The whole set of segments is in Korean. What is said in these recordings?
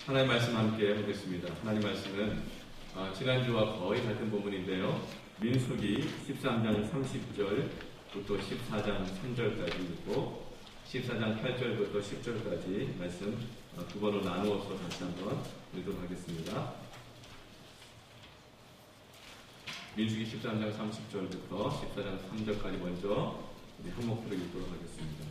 하나님 말씀 함께 보겠습니다. 하나님 말씀은 지난주와 거의 같은 부분인데요. 민수기 13장 30절부터 14장 3절까지 있고 14장 8절부터 10절까지 말씀 두 번으로 나누어서 다시 한번 읽도록 하겠습니다. 민수기 13장 30절부터 14장 3절까지 먼저 우리 한 목소리 읽도록 하겠습니다.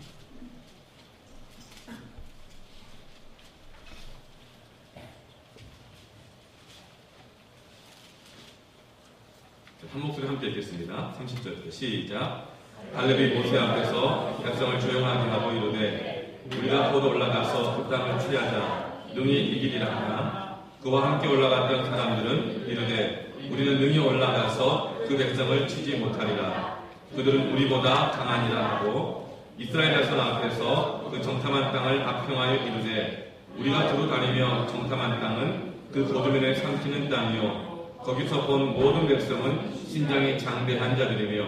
한 목소리 함께 읽겠습니다. 30절부터 시작. 갈렙이 모세 앞에서 백성을 조용하게 하고 이르되 우리가 곧 올라가서 그 땅을 취하자 능히 이기리라 하나 그와 함께 올라갔던 사람들은 이르되 우리는 능히 올라가서 그 백성을 치지 못하리라. 그들은 우리보다 강하니라 하고 이스라엘 자손 앞에서 그 정탐한 땅을 압평하여 이르되 우리가 두루 다니며 정탐한 땅은 그 고두면에 삼키는 땅이요 거기서 본 모든 백성은 신장이 장대한 자들이며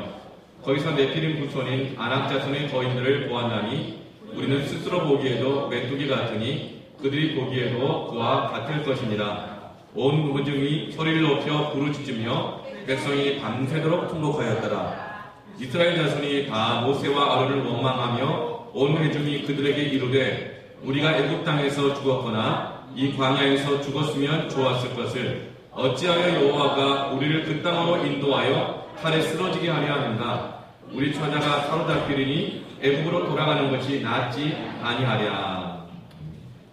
거기서 네피림 후손인 아낙 자손의 거인들을 보았나니 우리는 스스로 보기에도 메뚜기 같으니 그들이 보기에도 그와 같을 것이니라. 온 회중이 소리를 높여 부르짖으며 백성이 밤새도록 통곡하였더라. 이스라엘 자손이 다 모세와 아론을 원망하며 온 회중이 그들에게 이르되 우리가 애굽 땅에서 죽었거나 이 광야에서 죽었으면 좋았을 것을 어찌하여 여호와가 우리를 그 땅으로 인도하여 칼에 쓰러지게 하려 하는가? 우리 처자가 사로잡히리니 애굽으로 돌아가는 것이 낫지 아니하랴.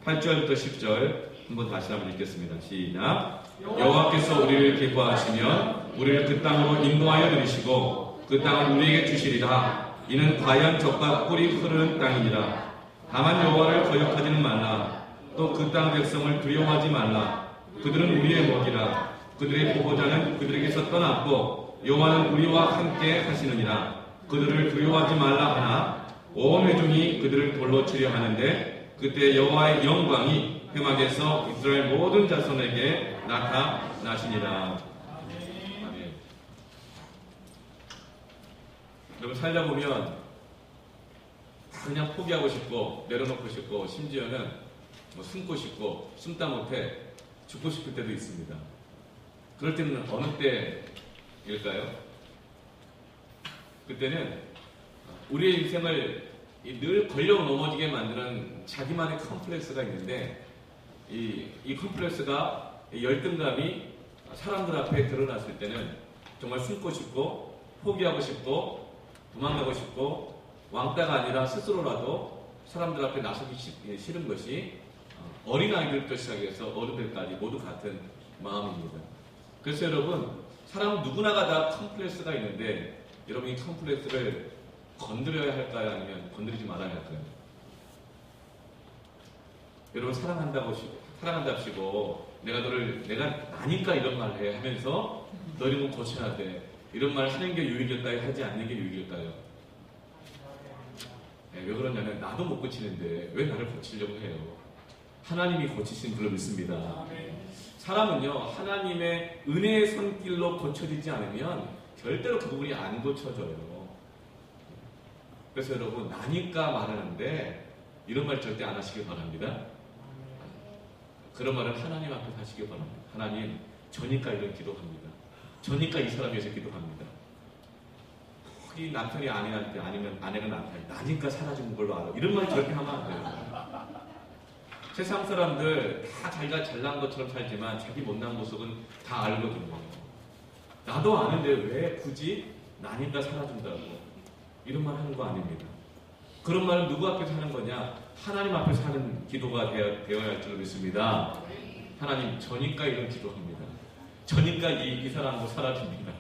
8절부터 10절 한번 다시 한번 읽겠습니다. 시작. 여호와께서 우리를 기뻐하시면 우리를 그 땅으로 인도하여 들이시고 그 땅을 우리에게 주시리라. 이는 과연 젖과 꿀이 흐르는 땅이니라. 다만 여호와를 거역하지는 말라. 또 그 땅 백성을 두려워하지 말라. 그들은 우리의 먹이라. 그들의 보호자는 그들에게서 떠났고 여호와는 우리와 함께 하시느니라. 그들을 두려워하지 말라 하나 온 회중이 그들을 돌로 치려 하는데 그때 여호와의 영광이 회막에서 이스라엘 모든 자손에게 나타나시니라. 아멘. 여러분 살다 보면 그냥 포기하고 싶고 내려놓고 싶고 심지어는 숨고 싶고 숨다 못해 죽고 싶을 때도 있습니다. 그럴 때는 어느 때일까요? 그때는 우리의 인생을 늘 걸려 넘어지게 만드는 자기만의 컴플렉스가 있는데 이 컴플렉스가 열등감이 사람들 앞에 드러났을 때는 정말 숨고 싶고 포기하고 싶고 도망가고 싶고 왕따가 아니라 스스로라도 사람들 앞에 나서기 싫은 것이 어린아이들부터 시작해서 어른들까지 모두 같은 마음입니다. 그래서 여러분 사람 누구나가 다 컴플렉스가 있는데 여러분 이 컴플렉스를 건드려야 할까요? 아니면 건드리지 말아야 할까요? 여러분 사랑한답시고 내가 아니까 이런 말 해 하면서 너 이런 거 고쳐야 돼 이런 말 하는 게 유익일까요? 하지 않는 게 유익일까요? 네, 왜 그러냐면 나도 못 고치는데 왜 나를 고치려고 해요? 하나님이 고치신 줄로 믿습니다. 사람은요 하나님의 은혜의 손길로 고쳐지지 않으면 절대로 그 부분이 안 고쳐져요. 그래서 여러분 나니까 말하는데 이런 말 절대 안 하시길 바랍니다. 그런 말은 하나님 앞에 하시길 바랍니다. 하나님 저니까 이런 기도합니다. 저니까 이 사람이 위해서 기도합니다. 이 남편이 아내한테 아니면 아내가 남편한테 나니까 사라지는 걸로 알아. 이런 말 절대 하면 안 돼요. 세상 사람들 다 자기가 잘난 것처럼 살지만 자기 못난 모습은 다 알거든요. 나도 아는데 왜 굳이 나니까 사라진다고 이런 말 하는 거 아닙니다. 그런 말은 누구 앞에서 하는 거냐? 하나님 앞에서 하는 기도가 되어야 할 줄 믿습니다. 하나님 저니까 이런 기도합니다. 저니까 이 사람도 사라집니다.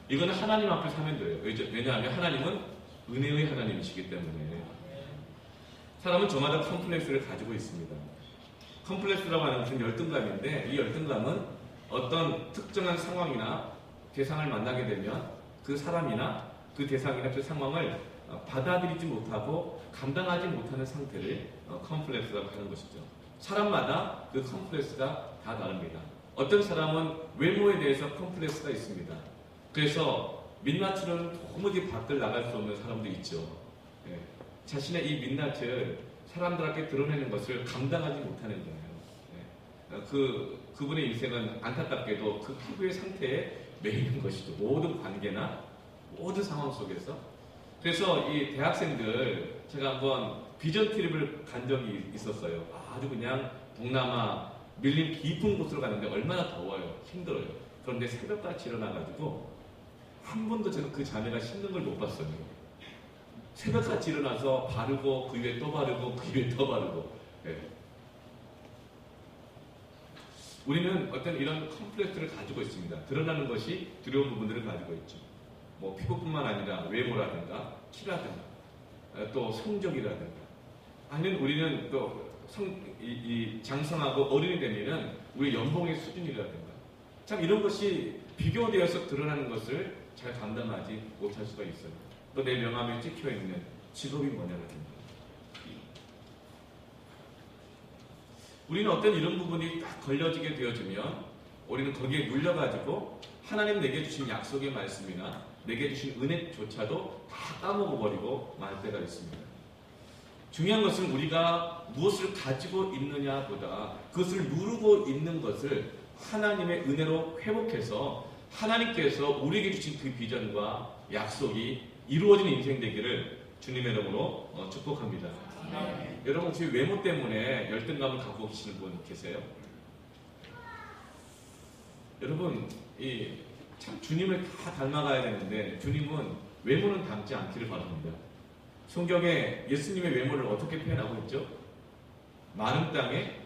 이거는 하나님 앞에서 하면 돼요. 왜냐하면 하나님은 은혜의 하나님이시기 때문에. 사람은 저마다 컴플렉스를 가지고 있습니다. 컴플렉스라고 하는 것은 열등감인데 이 열등감은 어떤 특정한 상황이나 대상을 만나게 되면 그 사람이나 그 대상이나 그 상황을 받아들이지 못하고 감당하지 못하는 상태를 컴플렉스라고 하는 것이죠. 사람마다 그 컴플렉스가 다 다릅니다. 어떤 사람은 외모에 대해서 컴플렉스가 있습니다. 그래서 민낯으로는 도무지 밖을 나갈 수 없는 사람도 있죠. 자신의 이 민낯을 사람들 앞에 드러내는 것을 감당하지 못하는 거예요. 그분의 인생은 안타깝게도 그 피부의 상태에 매이는 것이죠. 모든 관계나 모든 상황 속에서. 그래서 이 대학생들 제가 한번 비전 트립을 간 적이 있었어요. 아주 그냥 동남아 밀림 깊은 곳으로 가는데 얼마나 더워요. 힘들어요. 그런데 새벽같이 일어나가지고 한 번도 저는 그 자매가 힘든 걸 못 봤어요. 새벽같이 일어나서 바르고 그 위에 또 바르고 그 위에 또 바르고. 네. 우리는 어떤 이런 컴플렉스를 가지고 있습니다. 드러나는 것이 두려운 부분들을 가지고 있죠. 뭐 피부뿐만 아니라 외모라든가 키라든가 또 성적이라든가 아니면 우리는 또 장성하고 어른이 되면은 우리 연봉의 수준이라든가 참 이런 것이 비교되어서 드러나는 것을 잘 감당하지 못할 수가 있어요. 또 내 명함에 찍혀있는 직업이 뭐냐라든가 우리는 어떤 이런 부분이 딱 걸려지게 되어지면 우리는 거기에 눌려가지고 하나님 내게 주신 약속의 말씀이나 내게 주신 은혜조차도 다 까먹어버리고 말 때가 있습니다. 중요한 것은 우리가 무엇을 가지고 있느냐보다 그것을 누르고 있는 것을 하나님의 은혜로 회복해서 하나님께서 우리에게 주신 그 비전과 약속이 이루어진 인생 되기를 주님의 이름으로 축복합니다. 네. 여러분 혹시 외모 때문에 열등감을 갖고 계시는 분 계세요? 여러분 참 주님을 다 닮아가야 되는데 주님은 외모는 닮지 않기를 바랍니다. 성경에 예수님의 외모를 어떻게 표현하고 있죠? 마른 땅에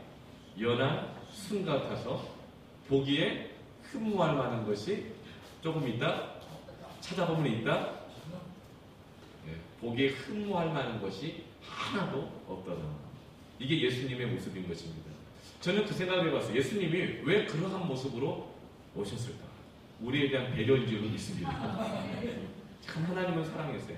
연한 순 같아서 보기에 흠모할 만한 것이 조금 있다? 찾아보면 있다? 네, 보기에 흠모할 만한 것이 하나도 없다는 이게 예수님의 모습인 것입니다. 저는 그 생각을 해봤어요. 예수님이 왜 그러한 모습으로 오셨을까? 우리에 대한 배려인 줄은 믿습니다. 참 하나님은 사랑했어요.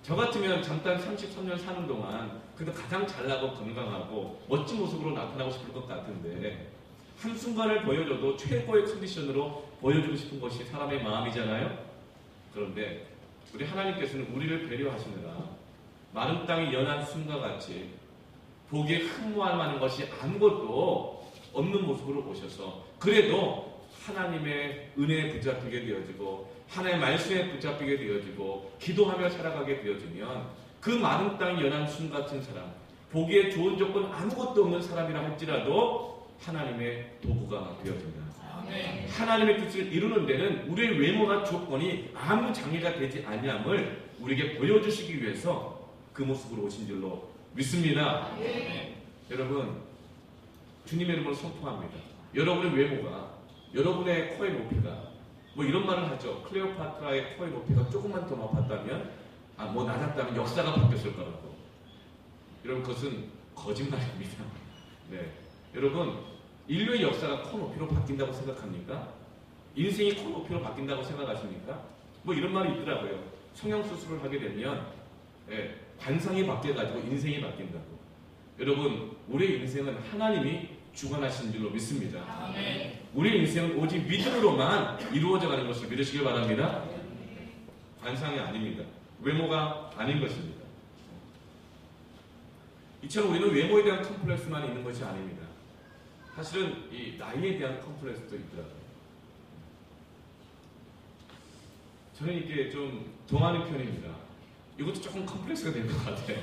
저 같으면 잠깐 33년 사는 동안 그래도 가장 잘나고 건강하고 멋진 모습으로 나타나고 싶을 것 같은데 한순간을 보여줘도 최고의 컨디션으로 보여주고 싶은 것이 사람의 마음이잖아요. 그런데 우리 하나님께서는 우리를 배려하시느라 마른 땅이 연한 순과 같이 보기에 흠모할 만한 것이 아무것도 없는 모습으로 오셔서 그래도 하나님의 은혜에 붙잡히게 되어지고 하나님의 말씀에 붙잡히게 되어지고 기도하며 살아가게 되어지면 그 마른 땅이 연한 순 같은 사람 보기에 좋은 조건 아무것도 없는 사람이라 할지라도 하나님의 도구가 되어집니다. 아멘. 하나님의 뜻을 이루는 데는 우리의 외모나 조건이 아무 장애가 되지 아니함을 우리에게 보여주시기 위해서 그 모습으로 오신 줄로 믿습니다. 아멘. 여러분 주님의 이름으로 선포합니다. 여러분의 외모가 여러분의 코의 높이가 뭐 이런 말을 하죠. 클레오파트라의 코의 높이가 조금만 더 높았다면 뭐 낮았다면 역사가 바뀌었을 거라고. 여러분 그것은 거짓말입니다. 네. 여러분 인류의 역사가 코 높이로 바뀐다고 생각합니까? 인생이 코 높이로 바뀐다고 생각하십니까? 뭐 이런 말이 있더라고요. 성형수술을 하게 되면 관상이 바뀌어가지고 인생이 바뀐다고. 여러분 우리의 인생은 하나님이 주관하시는 줄로 믿습니다. 아멘. 우리의 인생은 오직 믿음으로만 이루어져가는 것을 믿으시길 바랍니다. 관상이 아닙니다. 외모가 아닌 것입니다. 이처럼 우리는 외모에 대한 컴플렉스만 있는 것이 아닙니다. 사실은 이 나이에 대한 컴플렉스도 있더라고요. 저는 이게 좀 동하는 편입니다. 이것도 조금 컴플렉스가 될 것 같아요.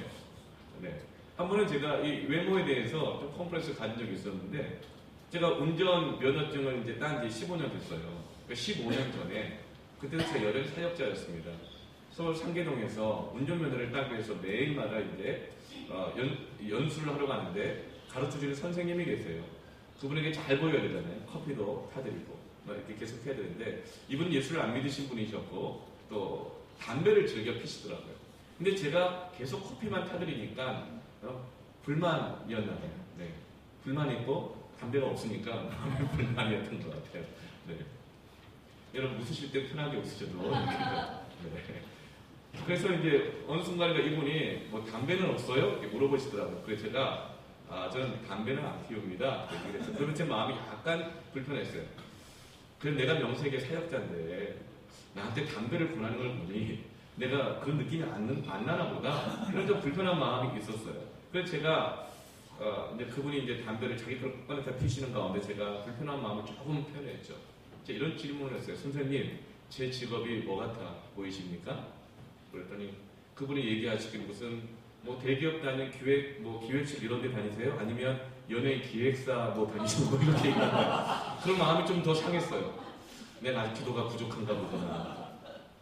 네. 한 번은 제가 이 외모에 대해서 좀 컴플렉스를 가진 적이 있었는데 제가 운전 면허증을 이제 딴 지 15년 됐어요. 그러니까 15년 전에 그때도 제가 여행 사역자였습니다. 서울 상계동에서 운전면허를 따기 위해서 매일마다 이제 연수를 하러 가는데 가르쳐주는 선생님이 계세요. 그분에게 잘 보여야 되잖아요. 커피도 타드리고 이렇게 계속 해야 되는데 이분은 예수를 안 믿으신 분이셨고 또 담배를 즐겨 피시더라고요. 근데 제가 계속 커피만 타드리니까 불만이었나 봐요. 네. 불만이 있고 담배가 없으니까 불만이었던 것 같아요. 네. 여러분 웃으실 때 편하게 웃으셔도 네. 그래서 이제 어느 순간에 이분이 뭐 담배는 없어요? 이렇게 물어보시더라고요. 그래서 제가 저는 담배는 안 피웁니다. 그러면 제 마음이 약간 불편했어요. 그래서 내가 명색의 사역자인데 나한테 담배를 권하는 걸 보니 내가 그런 느낌이 안 나나 보다. 그런 좀 불편한 마음이 있었어요. 그래서 제가 이제 그분이 이제 담배를 자기 걸 꺼내서 피시는 가운데 제가 불편한 마음을 조금 표현했죠. 제가 이런 질문을 했어요. 선생님, 제 직업이 뭐 같아 보이십니까? 그랬더니 그분이 얘기하시기를 무슨 뭐 대기업 다니는 기획실 이런 데 다니세요? 아니면 연예 기획사 뭐 다니시는 거 이렇게 얘기하는 거예요. 그런 마음이 좀 더 상했어요. 내가 아직 기도가 부족한가 보구나.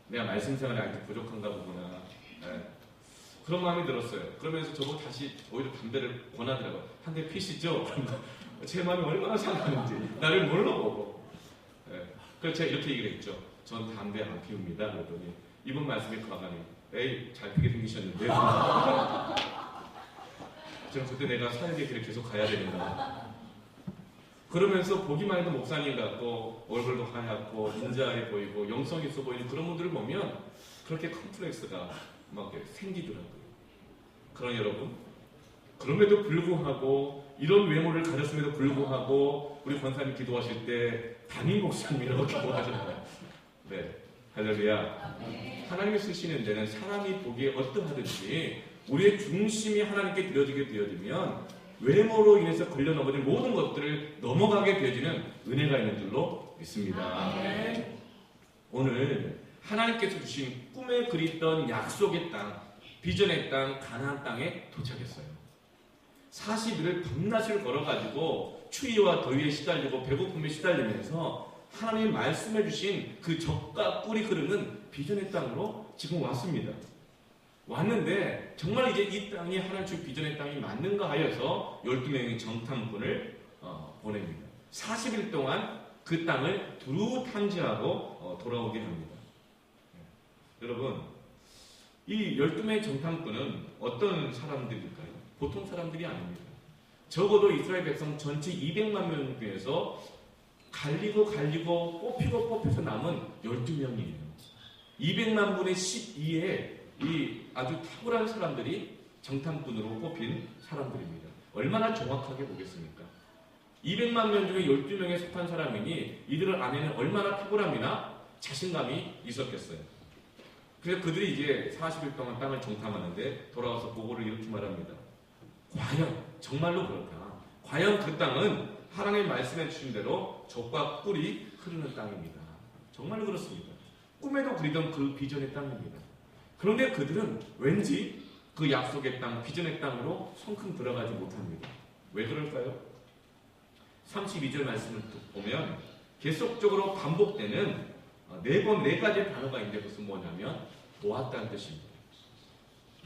내가 말씀 생활이 아직 부족한가 보구나. 네. 그런 마음이 들었어요. 그러면서 저보고 다시 오히려 담배를 권하더라고요. 한 대 피시죠? 제 마음이 얼마나 상하는지 나를 몰라보고. 네. 그래서 제가 이렇게 얘기를 했죠. 전 담배 안 피웁니다. 그랬더니 이분 말씀이 과감히 에이 잘 피게 생기셨는데요. 저는 그때 내가 사역의 길을 계속 가야 되는가. 그러면서 보기만 해도 목사님 같고 얼굴도 하얗고 인자해 보이고 영성 있어 보이는 그런 분들을 보면 그렇게 컴플렉스가 막 생기더라고요. 그러나 여러분, 그럼에도 불구하고 이런 외모를 가졌음에도 불구하고 우리 권사님 기도하실 때 담임 목사님이라고 기도하잖아요. 네, 할렐루야. 하나님이 쓰시는 데는 사람이 보기에 어떠하든지 우리의 중심이 하나님께 드려지게 되어지면 외모로 인해서 걸려 넘어진 모든 것들을 넘어가게 되어지는 은혜가 있는 줄로 믿습니다. 오늘 하나님께서 주신 꿈에 그리던 약속의 땅, 비전의 땅, 가나안 땅에 도착했어요. 40일을 밤낮을 걸어가지고 추위와 더위에 시달리고 배고픔에 시달리면서 하나님이 말씀해 주신 그 젖과 꿀이 흐르는 비전의 땅으로 지금 왔습니다. 왔는데 정말 이제 이 땅이 하나님 주 비전의 땅이 맞는가 하여서 12명의 정탐꾼을 보냅니다. 40일 동안 그 땅을 두루 탐지하고 돌아오게 합니다. 여러분, 이 12명의 정탐꾼은 어떤 사람들일까요? 보통 사람들이 아닙니다. 적어도 이스라엘 백성 전체 200만 명 중에서 갈리고 뽑혀서 남은 12명이에요. 200만 분의 12에 이 아주 탁월한 사람들이 정탐꾼으로 뽑힌 사람들입니다. 얼마나 정확하게 보겠습니까? 200만 명 중에 12명에 속한 사람이니 이들 안에는 얼마나 탁월함이나 자신감이 있었겠어요. 그래서 그들이 이제 40일 동안 땅을 정탐하는데 돌아와서 보고를 이렇게 말합니다. 과연 정말로 그럴까? 과연 그 땅은 하나님의 말씀해 주신 대로 젖과 꿀이 흐르는 땅입니다. 정말 그렇습니다. 꿈에도 그리던 그 비전의 땅입니다. 그런데 그들은 왠지 그 약속의 땅, 비전의 땅으로 성큼 들어가지 못합니다. 왜 그럴까요? 32절 말씀을 보면 계속적으로 반복되는 네 가지 단어가 있는데 그것은 뭐냐면 보았다는 뜻입니다.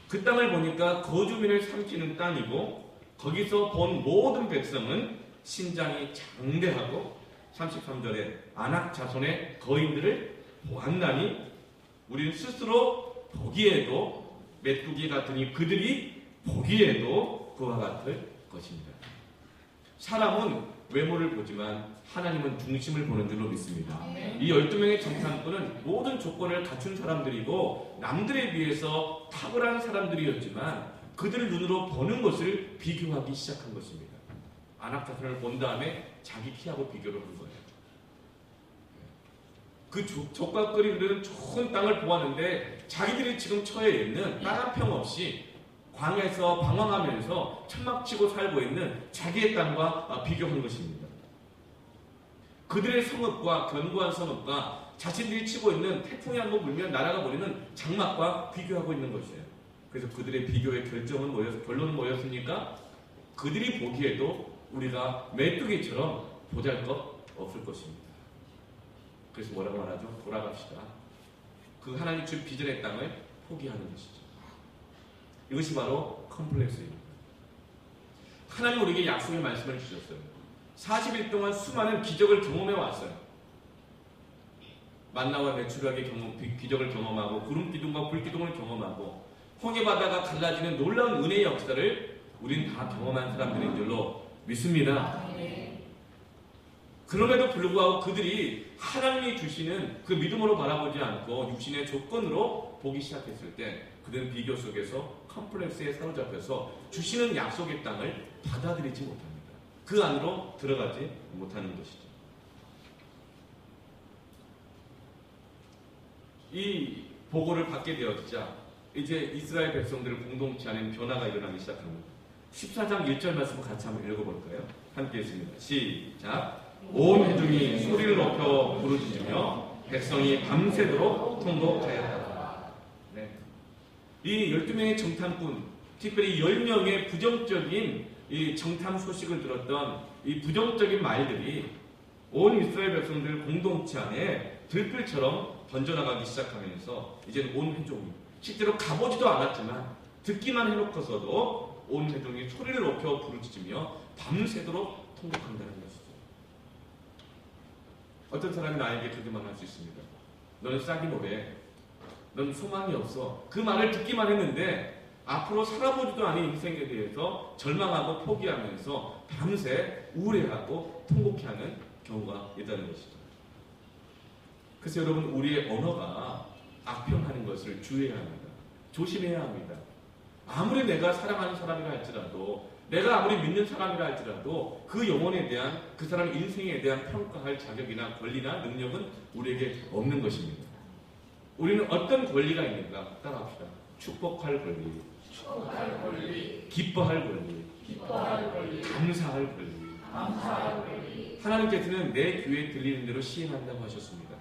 그 땅을 보니까 거주민을 삼키는 땅이고 거기서 본 모든 백성은 신장이 장대하고 33절에 안악 자손의 거인들을 보았나니 우리는 스스로 보기에도 메뚜기 같으니 그들이 보기에도 그와 같을 것입니다. 사람은 외모를 보지만 하나님은 중심을 보는 줄로 믿습니다. 이 12명의 정탐꾼은 모든 조건을 갖춘 사람들이고 남들에 비해서 탁월한 사람들이었지만 그들을 눈으로 보는 것을 비교하기 시작한 것입니다. 안악자손을 본 다음에 자기 키하고 비교를 한 거예요. 그 젖과 꿀이 흐르는 좋은 땅을 보았는데 자기들이 지금 처해 있는 땅 한 평 없이 광야에서 방황하면서 천막치고 살고 있는 자기의 땅과 비교한 것입니다. 그들의 성읍과 견고한 성읍과 자신들이 치고 있는 태풍이 한번 불면 나라가 버리는 장막과 비교하고 있는 것이에요. 그래서 그들의 비교의 결론은 뭐였습니까? 그들이 보기에도 우리가 메뚜기처럼 보잘것 없을 것입니다. 그래서 뭐라고 말하죠? 돌아갑시다. 그 하나님 주 비전의 땅을 포기하는 것이죠. 이것이 바로 컴플렉스입니다. 하나님 우리에게 약속의 말씀을 주셨어요. 40일 동안 수많은 기적을 경험해 왔어요. 만나와 메추라기의 기적을 경험하고 구름 기둥과 불 기둥을 경험하고 홍해 바다가 갈라지는 놀라운 은혜의 역사를 우린 다 경험한 사람들인 줄로 믿습니다. 그럼에도 불구하고 그들이 하나님이 주시는 그 믿음으로 바라보지 않고 육신의 조건으로 보기 시작했을 때 그들은 비교 속에서 컴플렉스에 사로잡혀서 주시는 약속의 땅을 받아들이지 못합니다. 그 안으로 들어가지 못하는 것이죠. 이 보고를 받게 되었자 이제 이스라엘 백성들을 공동체 안에 변화가 일어나기 시작합니다. 14장 1절 말씀 같이 한번 읽어볼까요? 함께 읽습니다. 시작. 온 회중이 소리를 높여 부르짖으며 백성이 밤새도록 통곡하였다. 네. 이 12명의 정탐꾼, 특별히 10명의 부정적인 이 정탐 소식을 들었던 이 부정적인 말들이 온 이스라엘 백성들 공동체 안에 들불처럼 번져나가기 시작하면서 이제는 온 회중이 실제로 가보지도 않았지만 듣기만 해놓고서도 온 회중이 소리를 높여 부르짖으며 밤새도록 통곡한다는 것이죠. 어떤 사람이 나에게 그렇게 말할 수 있습니다. 너는 싹이 노래, 넌 소망이 없어. 그 말을 듣기만 했는데 앞으로 살아보지도 않은 인생에 대해서 절망하고 포기하면서 밤새 우울해하고 통곡해하는 경우가 있다는 것이죠. 그래서 여러분, 우리의 언어가 악평하는 것을 주의해야 합니다. 조심해야 합니다. 아무리 내가 사랑하는 사람이라 할지라도, 내가 아무리 믿는 사람이라 할지라도 그 영혼에 대한, 그 사람 인생에 대한 평가할 자격이나 권리나 능력은 우리에게 없는 것입니다. 우리는 어떤 권리가 있는가? 따라합시다. 축복할 권리, 기뻐할 권리, 감사할 권리. 하나님께서는 내 귀에 들리는 대로 시행한다고 하셨습니다.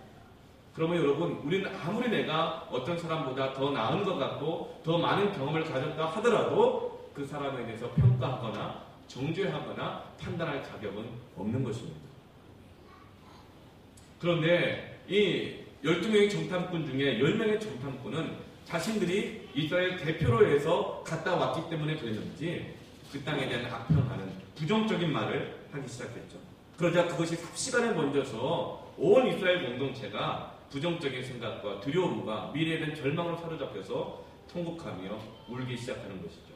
그러면 여러분, 우리는 아무리 내가 어떤 사람보다 더 나은 것 같고 더 많은 경험을 가졌다 하더라도 그 사람에 대해서 평가하거나 정죄하거나 판단할 자격은 없는 것입니다. 그런데 이 12명의 정탐꾼 중에 10명의 정탐꾼은 자신들이 이스라엘 대표로 해서 갔다 왔기 때문에 그랬는지 그 땅에 대한 악평하는 부정적인 말을 하기 시작했죠. 그러자 그것이 삽시간에 번져서 온 이스라엘 공동체가 부정적인 생각과 두려움과 미래에 대한 절망으로 사로잡혀서 통곡하며 울기 시작하는 것이죠.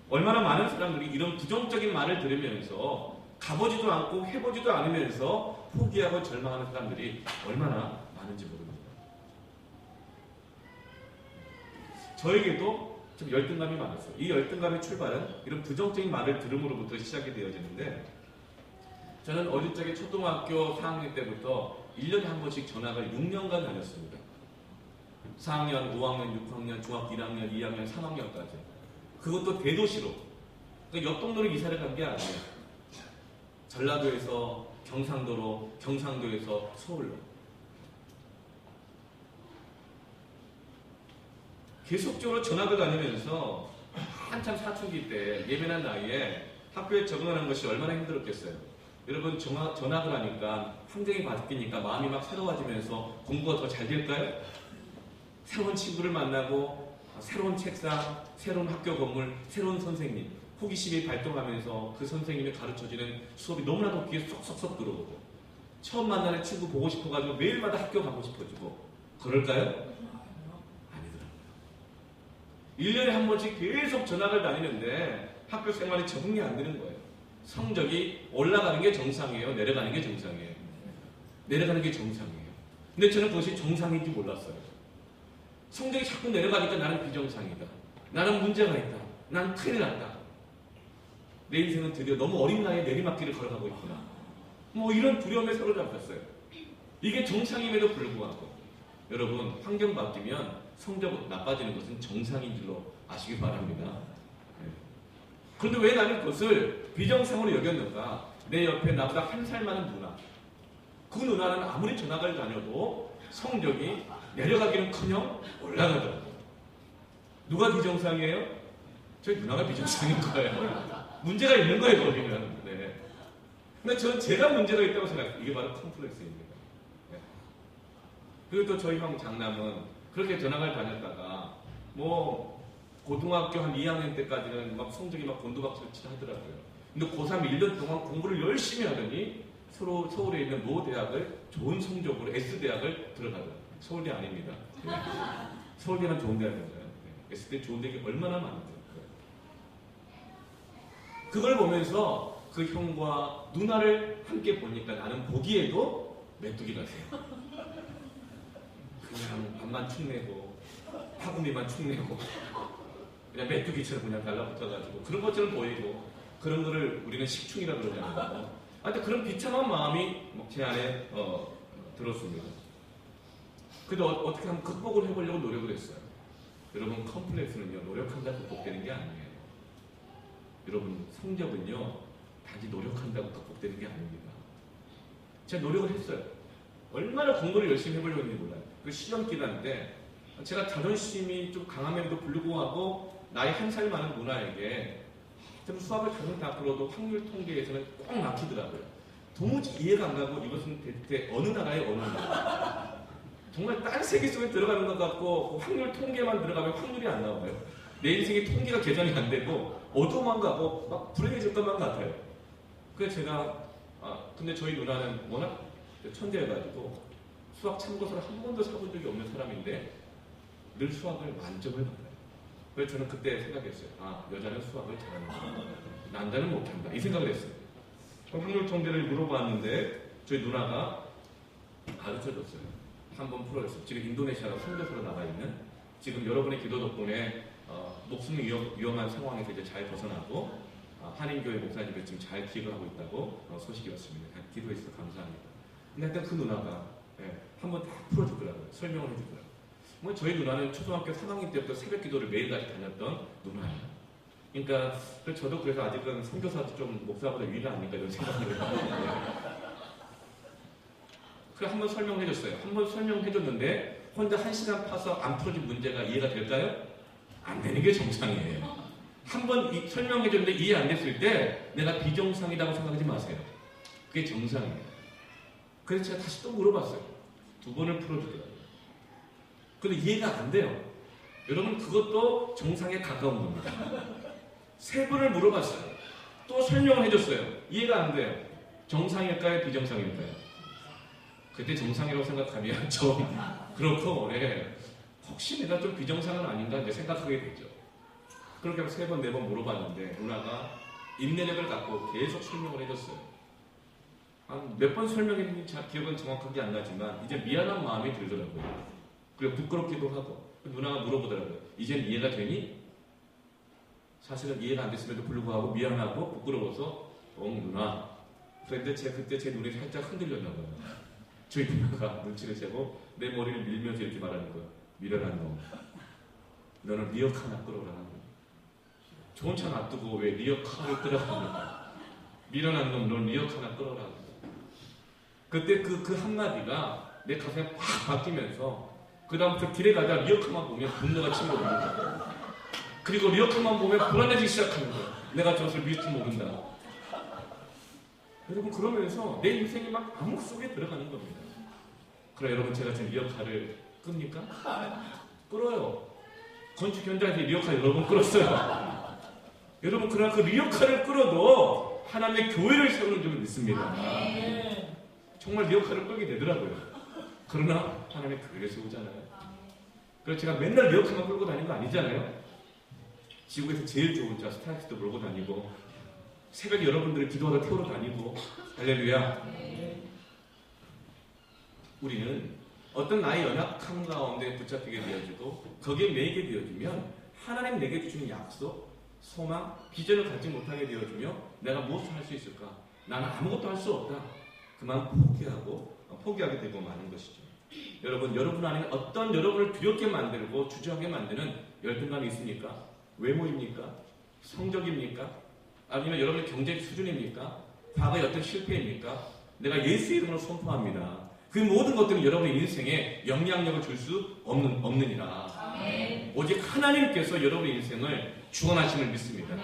얼마나 많은 사람들이 이런 부정적인 말을 들으면서 가보지도 않고 해보지도 않으면서 포기하고 절망하는 사람들이 얼마나 많은지 모릅니다. 저에게도 좀 열등감이 많았어요. 이 열등감의 출발은 이런 부정적인 말을 들음으로부터 시작이 되어지는데, 저는 어릴 적에 초등학교 4학년 때부터 1년에 한 번씩 전학을 6년간 다녔습니다. 4학년, 5학년, 6학년, 중학교 1학년, 2학년, 3학년까지. 그것도 대도시로. 그러니까 옆 동네로 이사를 간 게 아니에요. 전라도에서 경상도로, 경상도에서 서울로. 계속적으로 전학을 다니면서 한참 사춘기 때 예민한 나이에 학교에 적응하는 것이 얼마나 힘들었겠어요. 여러분, 전학을 하니까 환경이 바뀌니까 마음이 막 새로워지면서 공부가 더 잘 될까요? 새로운 친구를 만나고 새로운 책상, 새로운 학교 건물, 새로운 선생님, 호기심이 발동하면서 그 선생님이 가르쳐주는 수업이 너무나도 귀에 쏙쏙쏙 들어오고, 처음 만나는 친구 보고 싶어가지고 매일마다 학교 가고 싶어지고, 그럴까요? 1년에 한 번씩 계속 전학을 다니는데 학교 생활이 적응이 안 되는 거예요. 성적이 올라가는 게 정상이에요? 내려가는 게 정상이에요? 내려가는 게 정상이에요. 근데 저는 그것이 정상인지 몰랐어요. 성적이 자꾸 내려가니까 나는 비정상이다. 나는 문제가 있다. 나는 큰일 났다. 내 인생은 드디어 너무 어린 나이에 내리막길을 걸어가고 있구나. 뭐 이런 두려움에 사로잡혔어요. 이게 정상임에도 불구하고, 여러분, 환경 바뀌면 성적 나빠지는 것은 정상인 줄로 아시기 바랍니다. 그런데 왜 나는 그것을 비정상으로 여겼는가? 내 옆에 나보다 한 살 많은 누나, 그 누나는 아무리 전학을 다녀도 성적이 내려가기는커녕 올라가더라고요. 누가 비정상이에요? 저희 누나가 비정상인 거예요. 문제가 있는 거예요, 거기는. 네. 근데 저는 제가 문제가 있다고 생각해요. 이게 바로 컴플렉스입니다. 네. 그리고 또 저희 형 장남은 그렇게 전학을 다녔다가 뭐 고등학교 한 2학년 때까지는 막 성적이 막 곤두박질 하더라고요. 근데 고3 1년 동안 공부를 열심히 하더니 서울에 있는 모 대학을 좋은 성적으로 S대학을 들어가더라고요. 서울대 아닙니다. 네. 서울대는 좋은 대학인가요? 네. S대 좋은 대학이 얼마나 많은데요. 그걸 보면서 그 형과 누나를 함께 보니까 나는 보기에도 메뚜기 같아요. 그냥 밥만 축내고 파구미만 축내고 그냥 메뚜기처럼 그냥 달라붙어가지고 그런 것처럼 보이고, 그런 거를 우리는 식충이라고 그러잖아요. 하여튼 그런 비참한 마음이 제 안에 들었습니다. 그래도 어떻게 하면 극복을 해보려고 노력을 했어요. 여러분, 컴플렉스는요, 노력한다고 극복되는 게 아니에요. 여러분, 성적은요, 단지 노력한다고 극복되는 게 아닙니다. 제가 노력을 했어요. 얼마나 공부를 열심히 해보려고 했는지 몰라요. 그 시험 기간 때 제가 자존심이 좀 강함에도 불구하고 나이 한 살 많은 누나에게 수학을 다른 다 끌어도 확률 통계에서는 꼭 막히더라고요. 도무지 이해가 안 가고 이것은 대체 어느 나라의 어느 나라. 정말 딴 세계 속에 들어가는 것 같고 확률 통계만 들어가면 확률이 안 나와요. 내 인생의 통계가 개선이 안 되고 어두워만 가고 막 불행해질 것만 같아요. 그래서 제가 근데 저희 누나는 워낙 천재여가지고 수학 참고서를 한 번도 사본 적이 없는 사람인데 늘 수학을 만점을 받아요. 그래서 저는 그때 생각했어요. 여자는 수학을 잘하는구나. 남자는 못한다. 이 생각을 했어요. 확률 통계를 물어봤는데 저희 누나가 가르쳐줬어요. 한번 풀어줬어요. 지금 인도네시아로 선교사로 나가 있는, 지금 여러분의 기도 덕분에 목숨이 위험한 상황에서 이제 잘 벗어나고 한인교회 목사님을 지금 잘 기획을 하고 있다고 소식이 왔습니다. 기도해 주셔서 감사합니다. 근데 하여튼 그 누나가 한번 다 풀어주더라고요. 설명을 해주더라고요. 뭐 저희 누나는 초등학교 3학년 때부터 새벽 기도를 매일같이 다녔던 누나예요. 그러니까 저도 그래서 아직은 선교사도 좀 목사보다 위가 아닐까 이런 생각을 해요. 그래서 한번 설명해줬어요. 한번 설명해줬는데 혼자 1시간 파서 안 풀어진 문제가 이해가 될까요? 안 되는 게 정상이에요. 한번 설명해줬는데 이해 안 됐을 때 내가 비정상이라고 생각하지 마세요. 그게 정상이에요. 그래서 제가 다시 또 물어봤어요. 2번을 풀어주더라고요. 근데 이해가 안 돼요. 여러분, 그것도 정상에 가까운 겁니다. 3번을 물어봤어요. 또 설명을 해줬어요. 이해가 안 돼요. 정상일까요? 비정상일까요? 그때 정상이라고 생각하면 좀 그렇고, 혹시 내가 좀 비정상은 아닌가 이제 생각하게 되죠. 그렇게 3번, 4번 물어봤는데 누나가 인내력을 갖고 계속 설명을 해줬어요. 몇 번 설명했는지 기억은 정확하게 안 나지만 이제 미안한 마음이 들더라고요. 그리고 부끄럽기도 하고. 누나가 물어보더라고요. 이젠 이해가 되니? 사실은 이해가 안 됐음에도 불구하고 미안하고 부끄러워서 누나. 그런데 그때 제 눈이 살짝 흔들렸나 봐요. 저희 누나가 눈치를 채고 내 머리를 밀면서 이렇게 말하는 거예요. 미련한 놈. 너는 리어카 하나 끌어라. 좋은 차 놔두고 왜 리어카를 끌어라. 미련한 놈, 넌 리어카 하나 끌어라. 그때 그 한마디가 내 가슴에 팍 박히면서 그 다음부터 길에 가다 리어카만 보면 분노가 치밀어 오른다. 그리고 리어카만 보면 불안해지기 시작하는 거예요. 내가 저것을 밀지 모른다. 여러분, 그러면서 내 인생이 막 암흑 속에 들어가는 겁니다. 그럼 여러분, 제가 지금 리어카를 끕니까? 끌어요. 건축 현장에서 리어카 여러 번 끌었어요. 여러분, 그러나 그 리어카를 끌어도 하나님의 교회를 세우는 줄을 믿습니다. 정말 리어카를 끌게 되더라고요. 그러나 하나님의 교회를 세우잖아요. 그래서 제가 맨날 리어카만 끌고 다니는 거 아니잖아요. 지구에서 제일 좋은 차 스타렉스도 몰고 다니고 새벽에 여러분들을 기도하러 태우러 다니고. 할렐루야. 우리는 어떤 나의 연약함 가운데 붙잡히게 되어지고 거기에 매이게 되어지면 하나님 내게 주시는 약속, 소망, 비전을 갖지 못하게 되어지며 내가 무엇을 할 수 있을까? 나는 아무것도 할 수 없다. 그만 포기하게 되고 마는 것이죠. 여러분 안에 어떤 여러분을 두렵게 만들고 주저하게 만드는 열등감이 있습니까? 외모입니까? 성적입니까? 아니면 여러분의 경제적 수준입니까? 과거의 어떤 실패입니까? 내가 예수 이름으로 선포합니다. 그 모든 것들은 여러분의 인생에 영향력을 줄 수 없느니라. 오직 하나님께서 여러분의 인생을 주관하심을 믿습니다.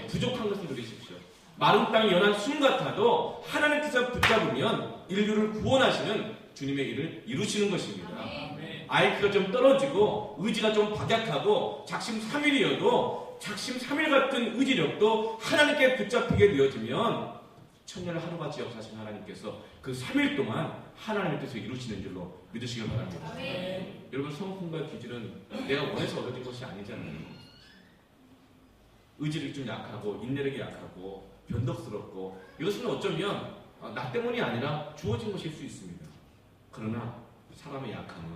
부족한 것을 누리십시오. 마른 땅이 연한 순 같아도 하나님께서 붙잡으면 인류를 구원하시는 주님의 일을 이루시는 것입니다. IQ가 좀 떨어지고 의지가 좀 박약하고 작심삼일이어도 작심삼일 같은 의지력도 하나님께 붙잡히게 되어지면 천년을 하루같이 역사하신 하나님께서 그 3일 동안 하나님께서 이루시는 줄로 믿으시길 바랍니다. 여러분, 성품과 기질은 내가 원해서 얻어진 것이 아니잖아요. 의지력이 좀 약하고 인내력이 약하고 변덕스럽고 이것은 어쩌면 나 때문이 아니라 주어진 것일 수 있습니다. 그러나 사람의 약함은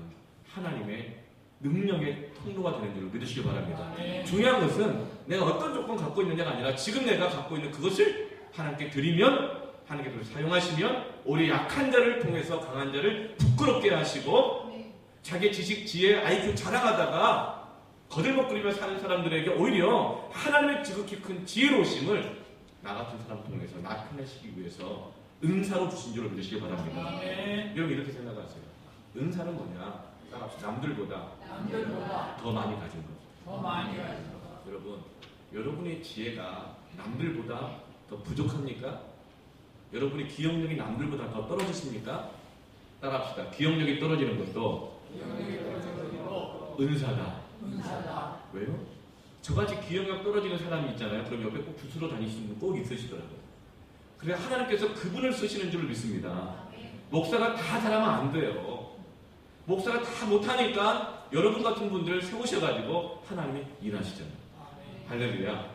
하나님의 능력의 통로가 되는 줄로 믿으시기 바랍니다. 중요한 것은 내가 어떤 조건 갖고 있느냐가 아니라 지금 내가 갖고 있는 그것을 하나님께 드리면 하나님께서 사용하시면 우리 약한 자를 통해서 강한 자를 부끄럽게 하시고 자기 지식, 지혜, IQ 자랑하다가 거들먹거리며 사는 사람들에게 오히려 하나님의 지극히 큰 지혜로우심을 나 같은 사람 통해서 나타내시기 위해서 은사로 주신 줄 믿으시기 바랍니다. 여러분 이렇게 생각하세요. 은사는 뭐냐? 남들보다 더 많이 가진 것. 여러분, 여러분의 지혜가 남들보다 더 부족합니까? 여러분의 기억력이 남들보다 더 떨어지십니까? 따라합시다. 기억력이 떨어지는 것도 은사다. 왜요? 저같이 기억력 떨어지는 사람이 있잖아요. 그럼 옆에 꼭 주스러 다니시는 분 꼭 있으시더라고요. 그래 하나님께서 그분을 쓰시는 줄 믿습니다. 목사가 다 잘하면 안 돼요. 목사가 다 못하니까 여러분 같은 분들을 세우셔가지고 하나님이 일하시잖아요. 할렐루야.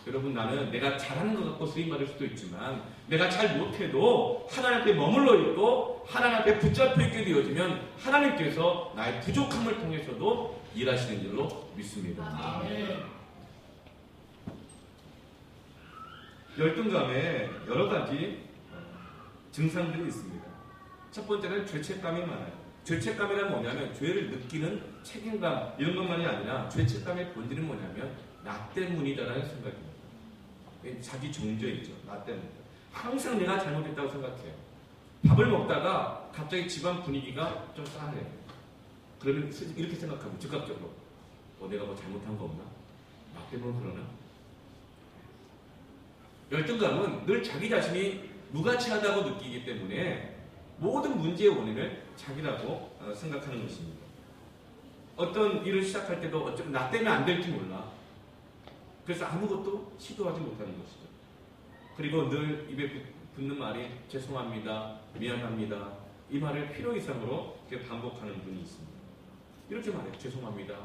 여러분 나는 내가 잘하는 것 같고 쓰임받을 수도 있지만 내가 잘 못해도 하나님 앞에 머물러 있고 하나님 앞에 붙잡혀 있게 되어지면 하나님께서 나의 부족함을 통해서도 일하시는 줄로 믿습니다. 열등감에 여러 가지 증상들이 있습니다. 첫 번째는 죄책감이 많아요. 죄책감이란 뭐냐면 죄를 느끼는 책임감 이런 것만이 아니라 죄책감의 본질은 뭐냐면 나 때문이다라는 생각입니다. 자기 정죄이죠. 나 때문이다. 항상 내가 잘못했다고 생각해요. 밥을 먹다가 갑자기 집안 분위기가 좀 싸해요. 그러면 이렇게 생각하고 즉각적으로 내가 뭐 잘못한 거 없나? 나 때문에 그러나? 열등감은 늘 자기 자신이 무가치하다고 느끼기 때문에 모든 문제의 원인을 자기라고 생각하는 것입니다. 어떤 일을 시작할 때도 어쩌면 나 때문에 안 될지 몰라. 그래서 아무것도 시도하지 못하는 것이죠. 그리고 늘 입에 붙는 말이 죄송합니다, 미안합니다. 이 말을 필요 이상으로 반복하는 분이 있습니다. 이렇게 말해요. 죄송합니다.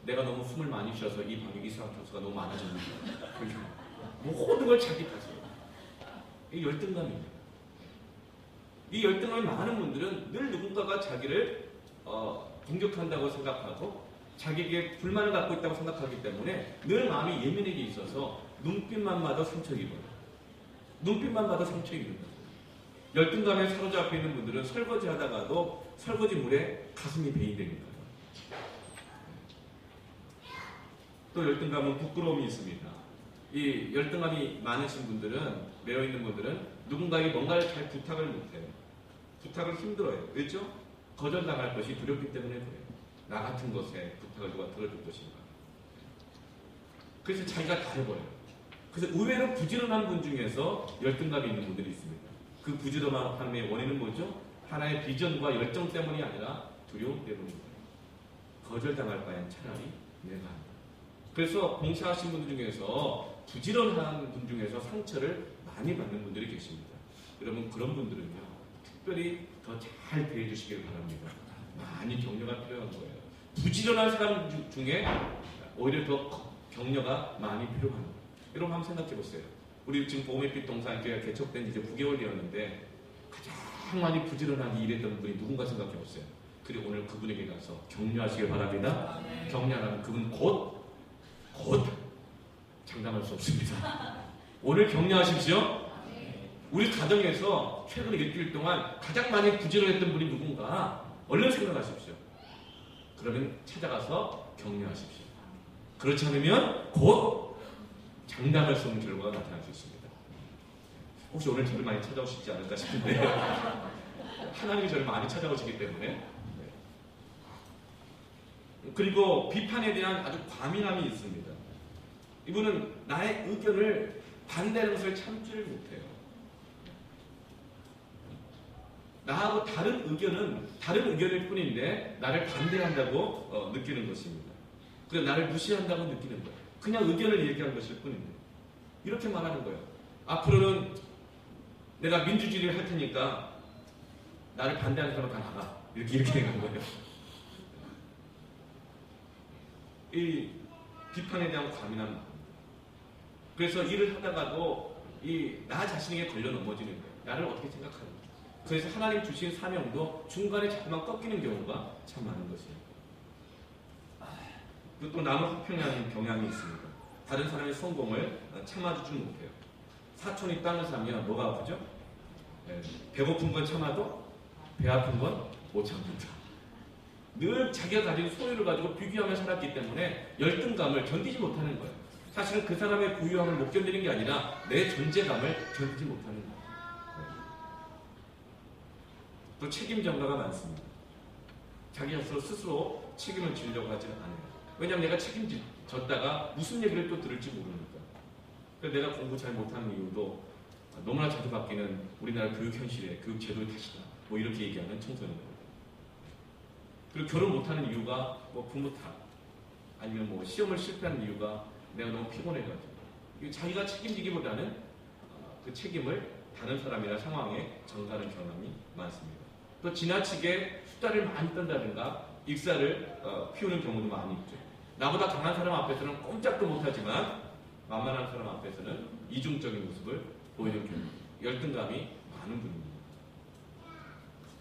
내가 너무 숨을 많이 쉬어서 이 방에 이산화탄소가 너무 많아집니다. 모든 걸 자기 탓이에요. 이 열등감입니다. 이 열등감이 많은 분들은 늘 누군가가 자기를 공격한다고 생각하고 자기에게 불만을 갖고 있다고 생각하기 때문에 늘 마음이 예민하게 있어서 눈빛만 봐도 상처 입어요. 눈빛만 봐도 상처 입는 거예요. 열등감에 사로잡혀 있는 분들은 설거지 하다가도 설거지 물에 가슴이 베인됩니다. 또 열등감은 부끄러움이 있습니다. 이 열등감이 많으신 분들은, 매여있는 분들은 누군가에게 뭔가를 잘 부탁을 못해요. 부탁을 힘들어요. 왜죠? 거절당할 것이 두렵기 때문에 그래요. 나 같은 것에 부탁을 누가 들어줄 것인가. 그래서 자기가 다 해버려요. 그래서 의외로 부지런한 분 중에서 열등감이 있는 분들이 있습니다. 그 부지런함의 원인은 뭐죠? 하나의 비전과 열정 때문이 아니라 두려움 때문입니다. 거절당할 바엔 차라리 내가 한다. 그래서 봉사하신 분들 중에서 부지런한 분 중에서 상처를 많이 받는 분들이 계십니다. 여러분 그런 분들은요 특별히 더 잘 대해주시길 바랍니다. 많이 격려가 필요한 거예요. 부지런한 사람 중에 오히려 더 격려가 많이 필요한 거예요. 여러분 한번 생각해 보세요. 우리 지금 보험의빛 동산교회가 개척된 지 이제 9개월이었는데 가장 많이 부지런하게 일했던 분이 누군가 생각해 보세요. 그리고 오늘 그분에게 가서 격려하시길 바랍니다. 격려하면 그분 곧 장담할 수 없습니다. 오늘 격려하십시오. 우리 가정에서 최근 일주일 동안 가장 많이 부지런했던 분이 누군가 얼른 생각하십시오. 그러면 찾아가서 격려하십시오. 그렇지 않으면 곧 장담할 수 없는 결과가 나타날 수 있습니다. 혹시 오늘 저를 많이 찾아오시지 않을까 싶은데 하나님이 저를 많이 찾아오시기 때문에. 그리고 비판에 대한 아주 과민함이 있습니다. 이분은 나의 의견을 반대하는 것을 참지를 못해요. 나하고 다른 의견일 뿐인데 나를 반대한다고 느끼는 것입니다. 그래서 나를 무시한다고 느끼는 거예요. 그냥 의견을 얘기한 것일 뿐인데 이렇게 말하는 거예요. 앞으로는 내가 민주주의를 할 테니까 나를 반대하는 사람 다 나가. 이렇게 얘기한 거예요. 이 비판에 대한 과민함. 그래서 일을 하다가도 나 자신에게 걸려 넘어지는 거예요. 나를 어떻게 생각하는 거예요. 그래서 하나님 주신 사명도 중간에 자꾸만 꺾이는 경우가 참 많은 것이에요. 또 남을 화평하는 경향이 있습니다. 다른 사람의 성공을 참아주지 못해요. 사촌이 땅을 사면 뭐가 아프죠? 배고픈 건 참아도 배 아픈 건 못 참는다. 늘 자기가 가진 소유를 가지고 비교하며 살았기 때문에 열등감을 견디지 못하는 거예요. 사실은 그 사람의 부유함을 못 견디는 게 아니라 내 존재감을 견디지 못하는 거예요. 또 책임 전가가 많습니다. 자기 스스로 책임을 지려고 하지는 않아요. 왜냐하면 내가 책임졌다가 무슨 얘기를 또 들을지 모르니까. 그래서 내가 공부 잘 못하는 이유도 너무나 자주 바뀌는 우리나라 교육 현실의 교육 제도의 탓이다. 뭐 이렇게 얘기하는 청소년들. 그리고 결혼 못하는 이유가 뭐 부모 탓, 아니면 뭐 시험을 실패하는 이유가 내가 너무 피곤해가지고. 자기가 책임지기보다는 그 책임을 다른 사람이나 상황에 전가하는 경험이 많습니다. 또 지나치게 수다를 많이 떤다든가 익사를 피우는 경우도 많이 있죠. 나보다 강한 사람 앞에서는 꼼짝도 못하지만 만만한 사람 앞에서는 이중적인 모습을 보이는 경우, 열등감이 많은 분입니다.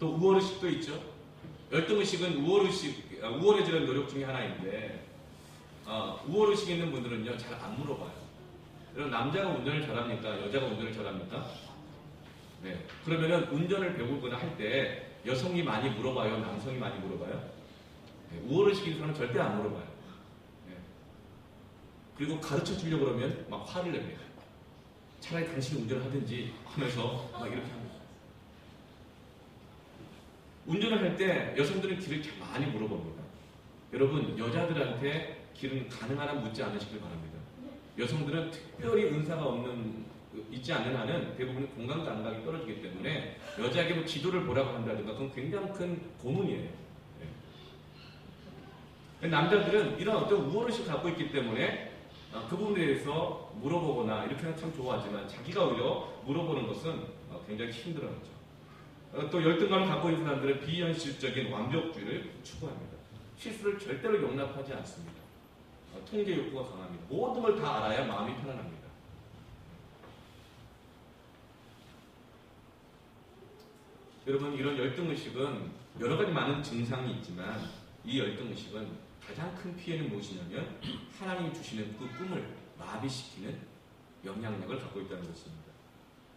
또 우월의식도 있죠. 열등의식은 우월해지는 노력 중에 하나인데 우월의식 있는 분들은요 잘 안 물어봐요. 여러분, 남자가 운전을 잘합니까? 여자가 운전을 잘합니까? 네. 그러면은 운전을 배우거나 할 때 여성이 많이 물어봐요? 남성이 많이 물어봐요? 네. 우월의식인 사람은 절대 안 물어봐요. 네. 그리고 가르쳐 주려고 그러면 막 화를 냅니다. 차라리 당신이 운전을 하든지 하면서 막 이렇게 합니다. 운전을 할 때 여성들은 길을 참 많이 물어봅니다. 여러분, 여자들한테 길은 가능한 한 묻지 않으시길 바랍니다. 여성들은 특별히 은사가 있지 않는 한은 대부분 공감 감각이 떨어지기 때문에 여자에게 뭐 지도를 보라고 한다든가 그건 굉장히 큰 고문이에요. 네. 남자들은 이런 어떤 우월의식을 갖고 있기 때문에 그 부분에 대해서 물어보거나 이렇게 하면 참 좋아하지만 자기가 오히려 물어보는 것은 굉장히 힘들어하죠. 또 열등감을 갖고 있는 사람들은 비현실적인 완벽주의를 추구합니다. 실수를 절대로 용납하지 않습니다. 통제 욕구가 강합니다. 모든 걸 다 알아야 마음이 편안합니다. 여러분, 이런 열등의식은 여러 가지 많은 증상이 있지만 이 열등의식은 가장 큰 피해는 무엇이냐면 하나님이 주시는 그 꿈을 마비시키는 영향력을 갖고 있다는 것입니다.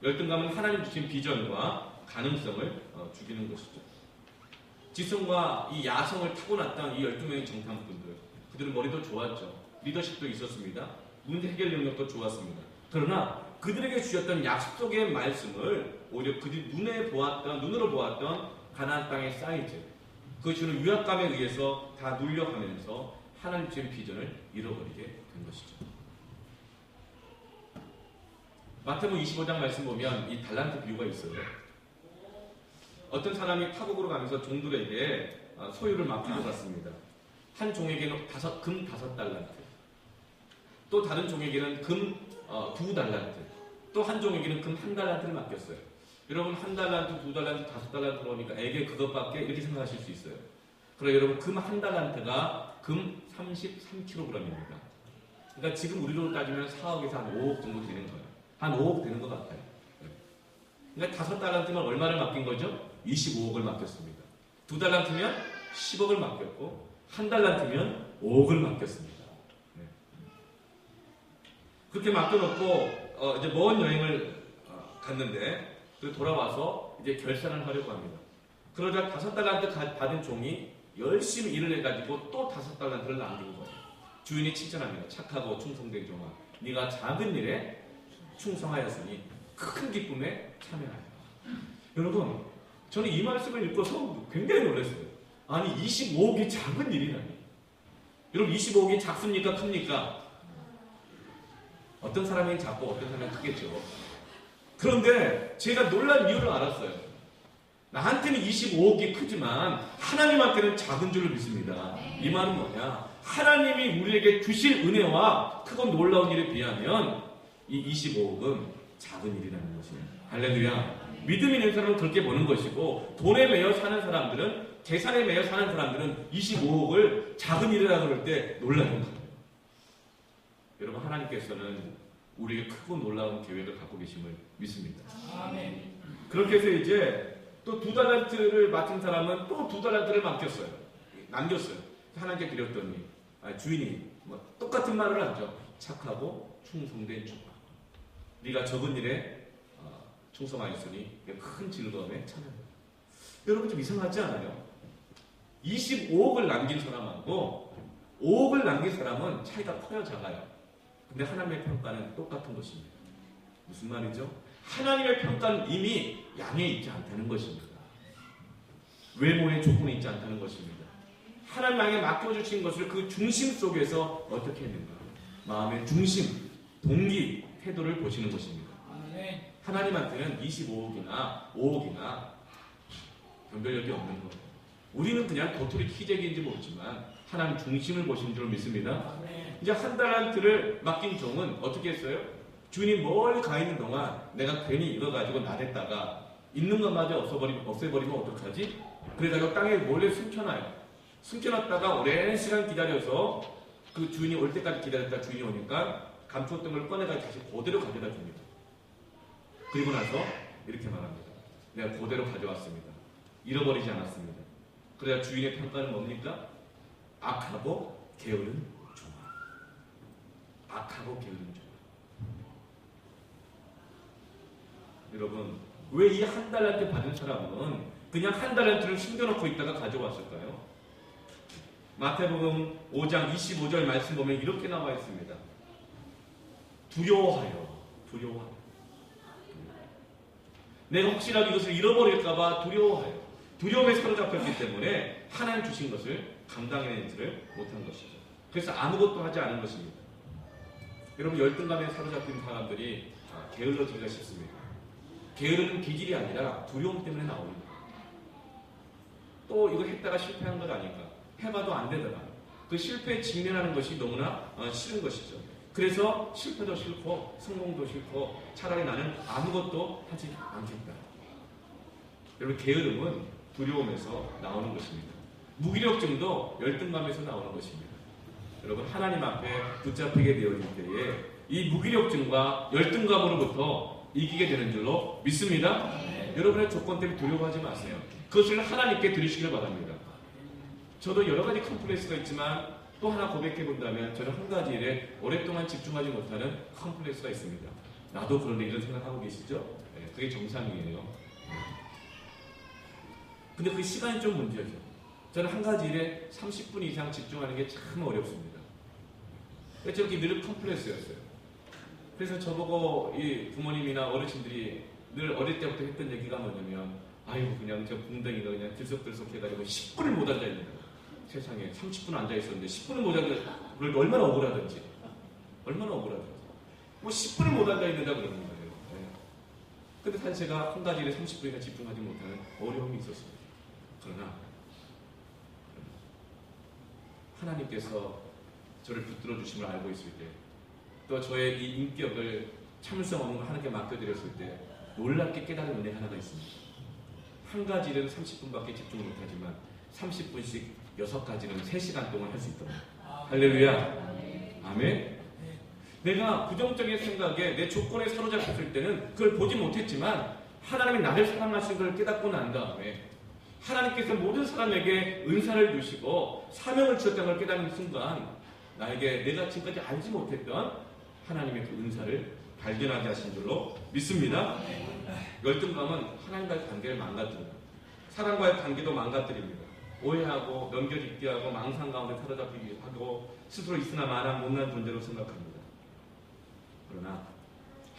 열등감은 하나님 주신 비전과 가능성을 죽이는 것이죠. 지성과 이 야성을 타고났던 이 12명의 정탐꾼들, 그들은 머리도 좋았죠. 리더십도 있었습니다. 문제 해결 능력도 좋았습니다. 그러나 그들에게 주셨던 약속의 말씀을 오히려 그들이 눈으로 보았던 가나안 땅의 사이즈, 그 주는 유압감에 의해서 다 눌려가면서 하나님 주신 비전을 잃어버리게 된 것이죠. 마태복음 25장 말씀 보면 이 달란트 비유가 있어요. 어떤 사람이 타국으로 가면서 종들에게 소유를 맡기고 갔습니다. 한 종에게는 금 5달란트, 또 다른 종에게는 금 2달란트, 또 한 종에게는 금 1달란트를 맡겼어요. 여러분, 1달란트, 2달란트, 5달란트 그러니까 에게 그것밖에 이렇게 생각하실 수 있어요. 그럼 여러분, 금 1달란트가 금 33kg입니다. 그러니까 지금 우리로 따지면 4억에서 한 5억 정도 되는 거예요. 한 5억 되는 것 같아요. 그러니까 5달란트면 얼마를 맡긴 거죠? 25억을 맡겼습니다. 2달란트면 10억을 맡겼고 1달란트면 5억을 맡겼습니다. 네. 그렇게 맡겨놓고 이제 먼 여행을 갔는데 돌아와서 이제 결산을 하려고 합니다. 그러자 5달란트 받은 종이 열심히 일을 해가지고 또 5달란트를 남긴 거예요. 주인이 칭찬합니다. 착하고 충성된 종아, 네가 작은 일에 충성하였으니 큰 기쁨에 참여하여. 여러분, 저는 이 말씀을 읽고서 굉장히 놀랐어요. 아니, 25억이 작은 일이라니. 여러분, 25억이 작습니까? 큽니까? 어떤 사람이 작고 어떤 사람이 크겠죠. 그런데 제가 놀란 이유를 알았어요. 나한테는 25억이 크지만 하나님한테는 작은 줄을 믿습니다. 이 말은 뭐냐? 하나님이 우리에게 주실 은혜와 크고 놀라운 일에 비하면 이 25억은 작은 일이라는 것입니다. 할렐루야. 믿음이 있는 사람은 그렇게 보는 것이고, 돈에 매여 사는 사람들은, 재산에 매여 사는 사람들은 25억을 작은 일이라고 그럴 때 놀라는 거예요. 여러분, 하나님께서는 우리에게 크고 놀라운 계획을 갖고 계심을 믿습니다. 아멘. 그렇게 해서 이제 또 2달란트를 맡은 사람은 또 2달란트를 남겼어요. 하나님께 드렸더니 주인이 똑같은 말을 하죠. 착하고 충성된 종아, 네가 적은 일에 충성하였으니 큰 즐거움에 참여합니다. 여러분, 좀 이상하지 않아요? 25억을 남긴 사람하고 5억을 남긴 사람은 차이가 커요, 작아요? 근데 하나님의 평가는 똑같은 것입니다. 무슨 말이죠? 하나님의 평가는 이미 양에 있지 않다는 것입니다. 외모의 조건이 있지 않다는 것입니다. 하나님 양에 맡겨주신 것을 그 중심 속에서 어떻게 했는가? 마음의 중심, 동기, 태도를 보시는 것입니다. 하나님한테는 25억이나 5억이나 변별력이 없는 거예요. 우리는 그냥 도토리 키재기인지 모르지만 하나님 중심을 보시는 줄 믿습니다. 이제 한 달란트를 맡긴 종은 어떻게 했어요? 주인이 멀리 가 있는 동안 내가 괜히 이거 가지고 나댔다가 있는 것마저 없애버리면 어떡하지? 그래서 땅에 몰래 숨겨놔요. 숨겨놨다가 오랜 시간 기다려서 그 주인이 올 때까지 기다렸다 주인이 오니까 감췄던 걸 꺼내가지고 다시 그대로 가져다 줍니다. 그리고 나서 이렇게 말합니다. 내가 그대로 가져왔습니다. 잃어버리지 않았습니다. 그래야 주인의 평가는 뭡니까? 악하고 게으른 종아. 악하고 게으른 종아. 여러분, 왜 이 한 달란트 받은 사람은 그냥 한 달란트를 숨겨놓고 있다가 가져왔을까요? 마태복음 5장 25절 말씀 보면 이렇게 나와 있습니다. 두려워하여. 내가 혹시라도 이것을 잃어버릴까봐 두려워하여. 두려움에 사로잡혔기 때문에 하나님 주신 것을 감당해내지를 못한 것이죠. 그래서 아무것도 하지 않은 것입니다. 여러분, 열등감에 사로잡힌 사람들이 게을러지기가 쉽습니다. 게으르는 기질이 아니라 두려움 때문에 나옵니다. 또 이거 했다가 실패한 것 아닌가? 해봐도 안 되더라. 그 실패에 직면하는 것이 너무나 싫은 것이죠. 그래서 실패도 싫고 성공도 싫고 차라리 나는 아무것도 하지 않겠다. 여러분, 게으름은 두려움에서 나오는 것입니다. 무기력증도 열등감에서 나오는 것입니다. 여러분, 하나님 앞에 붙잡히게 되어질 때에 이 무기력증과 열등감으로부터 이기게 되는 줄로 믿습니다. 여러분의 조건 때문에 두려워하지 마세요. 그것을 하나님께 드리시길 바랍니다. 저도 여러 가지 컴플렉스가 있지만 또 하나 고백해 본다면 저는 한 가지 일에 오랫동안 집중하지 못하는 컴플렉스가 있습니다. 나도 그런데 이런 생각하고 계시죠? 네, 그게 정상이에요. 근데 그 시간이 좀 문제죠. 저는 한 가지 일에 30분 이상 집중하는 게 참 어렵습니다. 저렇게 늘 컴플렉스였어요. 그래서 저보고 이 부모님이나 어르신들이 늘 어릴 때부터 했던 얘기가 뭐냐면, 아이고 그냥 저 궁뎅이가 그냥 들썩들썩 해가지고 10분을 못 앉아있는 거예요. 세상에 30분 앉아있었는데 10분을 못 앉아있는데 얼마나 억울하든지 뭐 10분을 못 앉아있는다 그러는 거예요. 네. 근데 사실 제가 한 가지 일에 30분이나 집중하지 못하는 어려움이 있었습니다. 그러나 하나님께서 저를 붙들어 주심을 알고 있을 때, 또 저의 이 인격을 참을성 없는 걸 하나님께 맡겨드렸을 때 놀랍게 깨달은 은혜 하나가 있습니다. 한 가지 일은 30분밖에 집중을 못하지만 30분씩 6가지는 3시간 동안 할 수 있답니다. 할렐루야. 아멘. 내가 부정적인 생각에 내 조건에 사로잡혔을 때는 그걸 보지 못했지만 하나님이 나를 사랑하신 걸 깨닫고 난 다음에 하나님께서 모든 사람에게 은사를 주시고 사명을 주셨다는 걸 깨닫는 순간 나에게 내가 지금까지 알지 못했던 하나님의 그 은사를 발견하게 하신 줄로 믿습니다. 열등감은 하나님과의 관계를 망가뜨립니다. 사람과의 관계도 망가뜨립니다. 오해하고 넘겨짚기 하고 망상 가운데 사로잡히기 하고 스스로 있으나 마나 못난 존재로 생각합니다. 그러나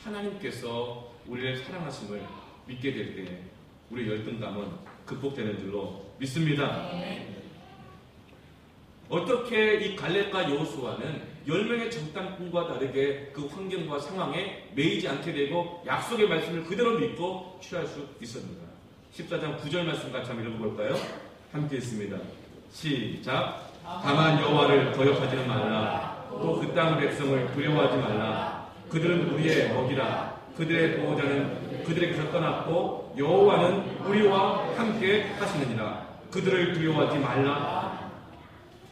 하나님께서 우리를 사랑하심을 믿게 될 때 우리의 열등감은 극복되는 줄로 믿습니다. 어떻게 이 갈렙과 여호수아는 10명의 정탐꾼과 다르게 그 환경과 상황에 매이지 않게 되고 약속의 말씀을 그대로 믿고 취할 수 있었는가? 14장 9절 말씀 같이 한번 읽어볼까요? 함께 읽습니다. 시작. 다만 여호와를 거역하지는 말라. 또 그 땅 백성을 두려워하지 말라. 그들은 우리의 먹이라. 그들의 보호자는 그들에게서 떠났고 여호와는 우리와 함께 하시느니라. 그들을 두려워하지 말라.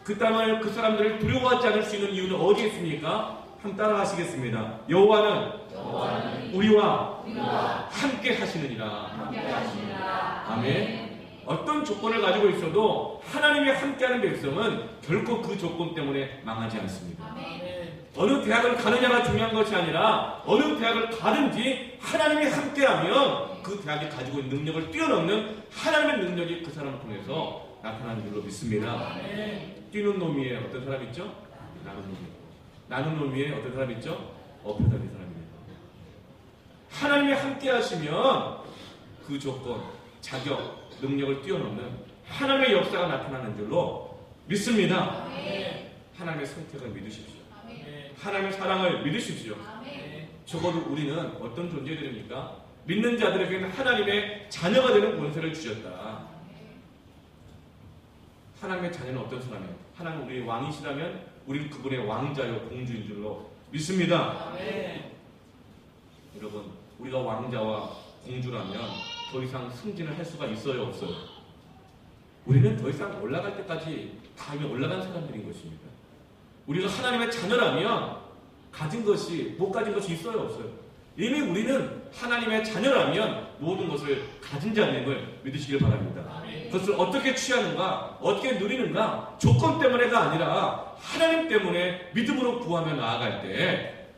그 땅을, 그 사람들을 두려워하지 않을 수 있는 이유는 어디에 있습니까? 한번 따라가시겠습니다. 여호와는 우리와 함께 하시느니라. 아멘. 어떤 조건을 가지고 있어도 하나님이 함께하는 백성은 결코 그 조건 때문에 망하지 않습니다. 어느 대학을 가느냐가 중요한 것이 아니라 어느 대학을 가든지 하나님이 함께하면 그 대학이 가지고 있는 능력을 뛰어넘는 하나님의 능력이 그 사람을 통해서 나타나는 줄로 믿습니다. 뛰는 놈 위에 어떤 사람 있죠? 나는 놈 있고, 나는 놈 위에 어떤 사람 있죠? 업혀 다니는 사람입니다. 하나님이 함께 하시면 그 조건, 자격, 능력을 뛰어넘는 하나님의 역사가 나타나는 줄로 믿습니다. 하나님의 선택을 믿으십시오. 하나님의 사랑을 믿으십시오. 적어도 우리는 어떤 존재들입니까? 믿는 자들에게는 하나님의 자녀가 되는 권세를 주셨다. 하나님의 자녀는 어떤 사람이에요? 하나님 우리의 왕이시라면 우리는 그분의 왕자요 공주인 줄로 믿습니다. 여러분, 우리가 왕자와 공주라면 더 이상 승진을 할 수가 있어요, 없어요? 우리는 더 이상 올라갈 때까지 다 이미 올라간 사람들인 것입니다. 우리가 하나님의 자녀라면 가진 것이, 못 가진 것이 있어요, 없어요? 이미 우리는 하나님의 자녀라면 모든 것을 가진 자임을 믿으시길 바랍니다. 그것을 어떻게 취하는가, 어떻게 누리는가, 조건 때문에가 아니라 하나님 때문에 믿음으로 구하며 나아갈 때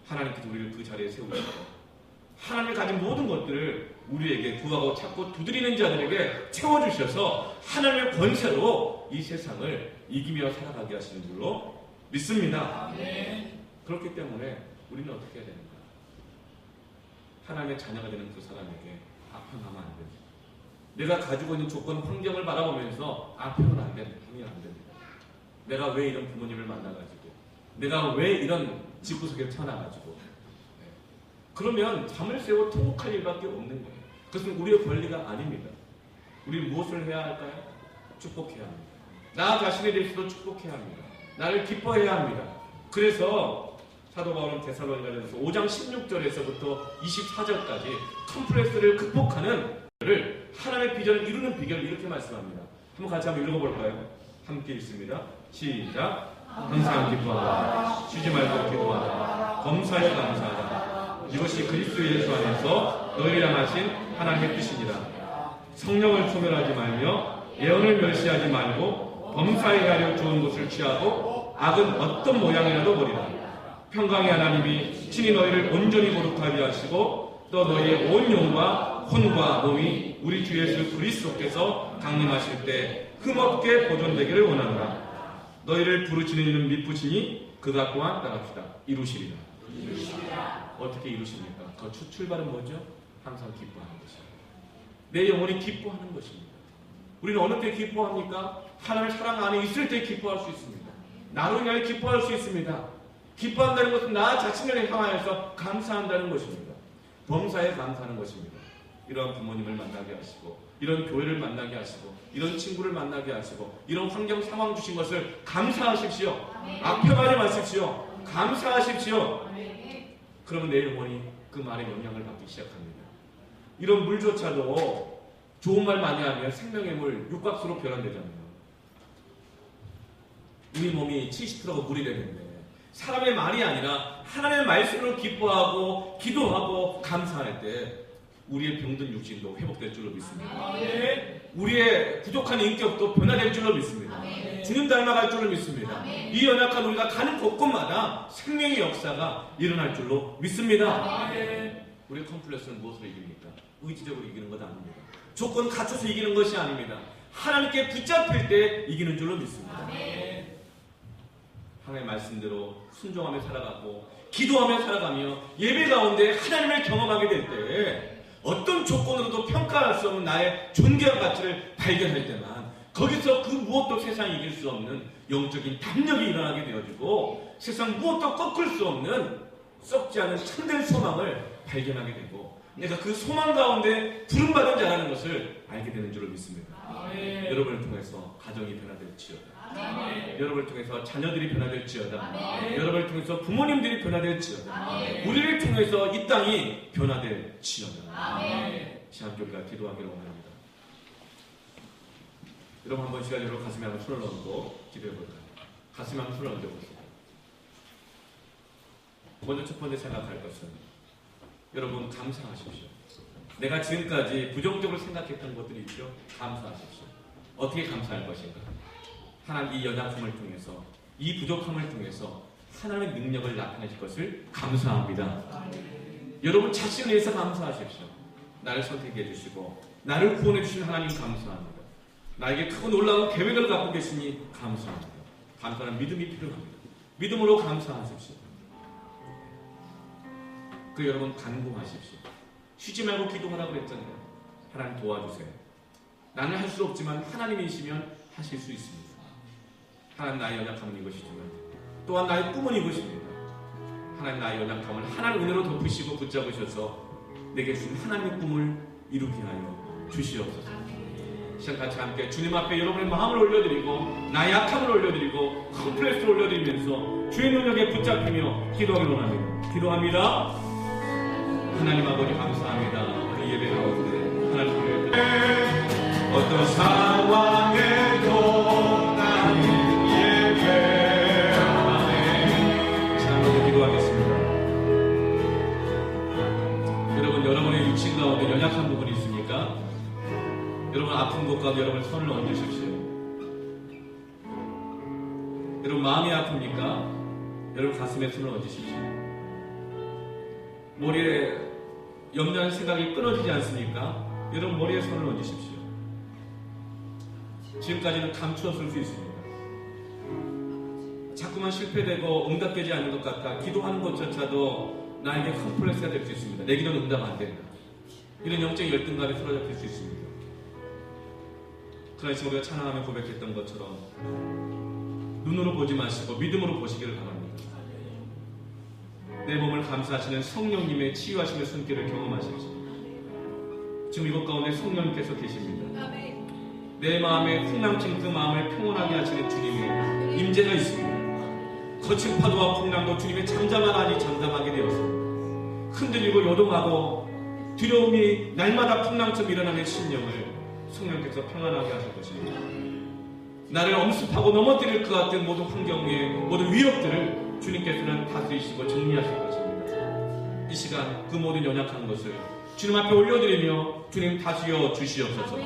하나님께서 우리를 그 자리에 세우시고 하나님이 가진 모든 것들을 우리에게 구하고 찾고 두드리는 자들에게 채워주셔서 하나님의 권세로 이 세상을 이기며 살아가게 하시는 줄로 믿습니다. 그렇기 때문에 우리는 어떻게 해야 되는가? 하나님의 자녀가 되는 그 사람에게 아파하면 안 됩니다. 내가 가지고 있는 조건, 환경을 바라보면서 아파하면 안 됩니다. 하면 안 됩니다. 내가 왜 이런 부모님을 만나가지고, 내가 왜 이런 집구석에 태어나가지고, 그러면 잠을 새워 통곡할 일밖에 없는 거예요. 그것은 우리의 권리가 아닙니다. 우리는 무엇을 해야 할까요? 축복해야 합니다. 나 자신에 대해서도 축복해야 합니다. 나를 기뻐해야 합니다. 그래서 사도 바울은 데살로니가전서 5장 16절에서부터 24절까지 컴플렉스를 극복하는 하나님의 비전을 이루는 비결을 이렇게 말씀합니다. 한번 같이 한번 읽어볼까요? 함께 읽습니다. 시작. 항상 기뻐하라. 쉬지 말고 기도하라. 범사에 감사하라. 이것이 그리스도 예수 안에서 너희를 향하신 하나님의 뜻이니라. 성령을 소멸하지 말며 예언을 멸시하지 말고 범사에 하려 좋은 것을 취하고 악은 어떤 모양이라도 버리라. 평강의 하나님이 친히 너희를 온전히 거룩하게 하시고 또 너희의 온 영과 혼과 몸이 우리 주 예수 그리스도께서 강림하실 때 흠없게 보존되기를 원하노라. 너희를 부르시는 이는 미쁘시니 그가 또한 따릅시다. 이루시리라. 어떻게 이루십니까? 그 출발은 뭐죠? 항상 기뻐하는 것입니다. 내 영혼이 기뻐하는 것입니다. 우리는 어느 때 기뻐합니까? 하나님의 사랑 안에 있을 때 기뻐할 수 있습니다. 나로 인하여 기뻐할 수 있습니다. 기뻐한다는 것은 나 자신을 향하여서 감사한다는 것입니다. 범사에 감사하는 것입니다. 이러한 부모님을 만나게 하시고, 이런 교회를 만나게 하시고, 이런 친구를 만나게 하시고, 이런 환경 상황 주신 것을 감사하십시오. 아껴가지 마십시오. 감사하십시오. 그러면 내 영혼이 그 말에 영향을 받기 시작합니다. 이런 물조차도 좋은 말 많이 하면 생명의 물, 육각수로 변환되잖아요. 우리 몸이 70%가 물이 되는데 사람의 말이 아니라 하나님의 말씀으로 기뻐하고 기도하고 감사할 때 우리의 병든 육신도 회복될 줄로 믿습니다. 우리의 부족한 인격도 변화될 줄로 믿습니다. 주님 닮아갈 줄로 믿습니다. 이 연약한 우리가 가는 곳곳마다 생명의 역사가 일어날 줄로 믿습니다. 우리의 컴플렉스는 무엇으로 이깁니까? 의지적으로 이기는 것 아닙니다. 조건 갖춰서 이기는 것이 아닙니다. 하나님께 붙잡힐 때 이기는 줄로 믿습니다. 하나님의 말씀대로 순종하며 살아가고 기도하며 살아가며 예배 가운데 하나님을 경험하게 될 때 어떤 조건으로도 평가할 수 없는 나의 존귀한 가치를 발견할 때만 거기서 그 무엇도 세상이 이길 수 없는 영적인 담력이 일어나게 되어지고 세상 무엇도 꺾을 수 없는 썩지 않은 참된 소망을 발견하게 되고 내가 그 소망 가운데 부름받은 자라는 것을 알게 되는 줄로 믿습니다. 여러분을 통해서 가정이 변화될지어다. 여러분을 통해서 자녀들이 변화될지어다. 여러분을 통해서 부모님들이 변화될지어다. 우리를 통해서 이 땅이 변화될지어다. 시한교회가 기도하기를 원합니다. 여러분 한번 시간으로 가슴에 한번 손을 얹고 기도해볼까요? 가슴에 한번 손을 얹어보세요. 먼저 첫 번째 생각할 것은 여러분 감사하십시오. 내가 지금까지 부정적으로 생각했던 것들이 있죠? 감사하십시오. 어떻게 감사할 것인가? 하나님 이 연약함을 통해서 이 부족함을 통해서 하나님의 능력을 나타내실 것을 감사합니다. 여러분 자신을 위해서 감사하십시오. 나를 선택해 주시고 나를 구원해 주신 하나님 감사합니다. 나에게 크고 놀라운 계획을 갖고 계시니 감사합니다. 간단한 믿음이 필요합니다. 믿음으로 감사하십시오. 그 여러분 간구하십시오. 쉬지 말고 기도하라고 그랬잖아요. 하나님 도와주세요. 나는 할 수 없지만 하나님이시면 하실 수 있습니다. 하나님 나의 연약함은 이것이지만 또한 나의 꿈은 이것입니다. 하나님 나의 연약함을 하나님 은혜로 덮으시고 붙잡으셔서 내게 주신 하나님의 꿈을 이루게 하여 주시옵소서. 시간 같이 함께 주님 앞에 여러분의 마음을 올려드리고 나의 약함을 올려드리고 컴플렉스를 올려드리면서 주의 능력에 붙잡히며 기도하기 원합니다. 기도합니다. 하나님 아버지 감사합니다. 우리 예배 가운데 하나님을 어떤 상황에도 나는 예배하네. 참으로 기도하겠습니다. 여러분 여러분의 육신 가운데 연약한 부분이 있습니까? 여러분 아픈 곳과 여러분 손을 얹으십시오. 여러분 마음이 아픕니까? 여러분 가슴에 손을 얹으십시오. 머리에 염려하는 생각이 끊어지지 않습니까? 여러분 머리에 손을 얹으십시오. 지금까지는 감추었을 수 있습니다. 자꾸만 실패되고 응답되지 않는 것 같아 기도하는 것조차도 나에게 컴플렉스가 될 수 있습니다. 내 기도는 응답 안 된다. 이런 영적 열등감에 사로잡힐 수 있습니다. 그러나 지금 우리가 찬양하며 고백했던 것처럼 눈으로 보지 마시고 믿음으로 보시기를 바랍니다. 내 몸을 감싸시는 성령님의 치유하심의 손길을 경험하십시오. 지금 이곳 가운데 성령님께서 계십니다. 내 마음에 풍랑친 그 마음을 평온하게 하시는 주님의 임재가 있습니다. 거친 파도와 풍랑도 주님의 잠잠한 안이 잠잠하게 되었습니다. 흔들리고 요동하고 두려움이 날마다 풍랑처럼 일어나는 심령을 성령께서 평안하게 하실 것입니다. 나를 엄습하고 넘어뜨릴 것 같은 모든 환경의 모든 위협들을 주님께서는 다스리시고 정리하실 것입니다. 이 시간 그 모든 연약한 것을 주님 앞에 올려드리며 주님 다스려 주시옵소서.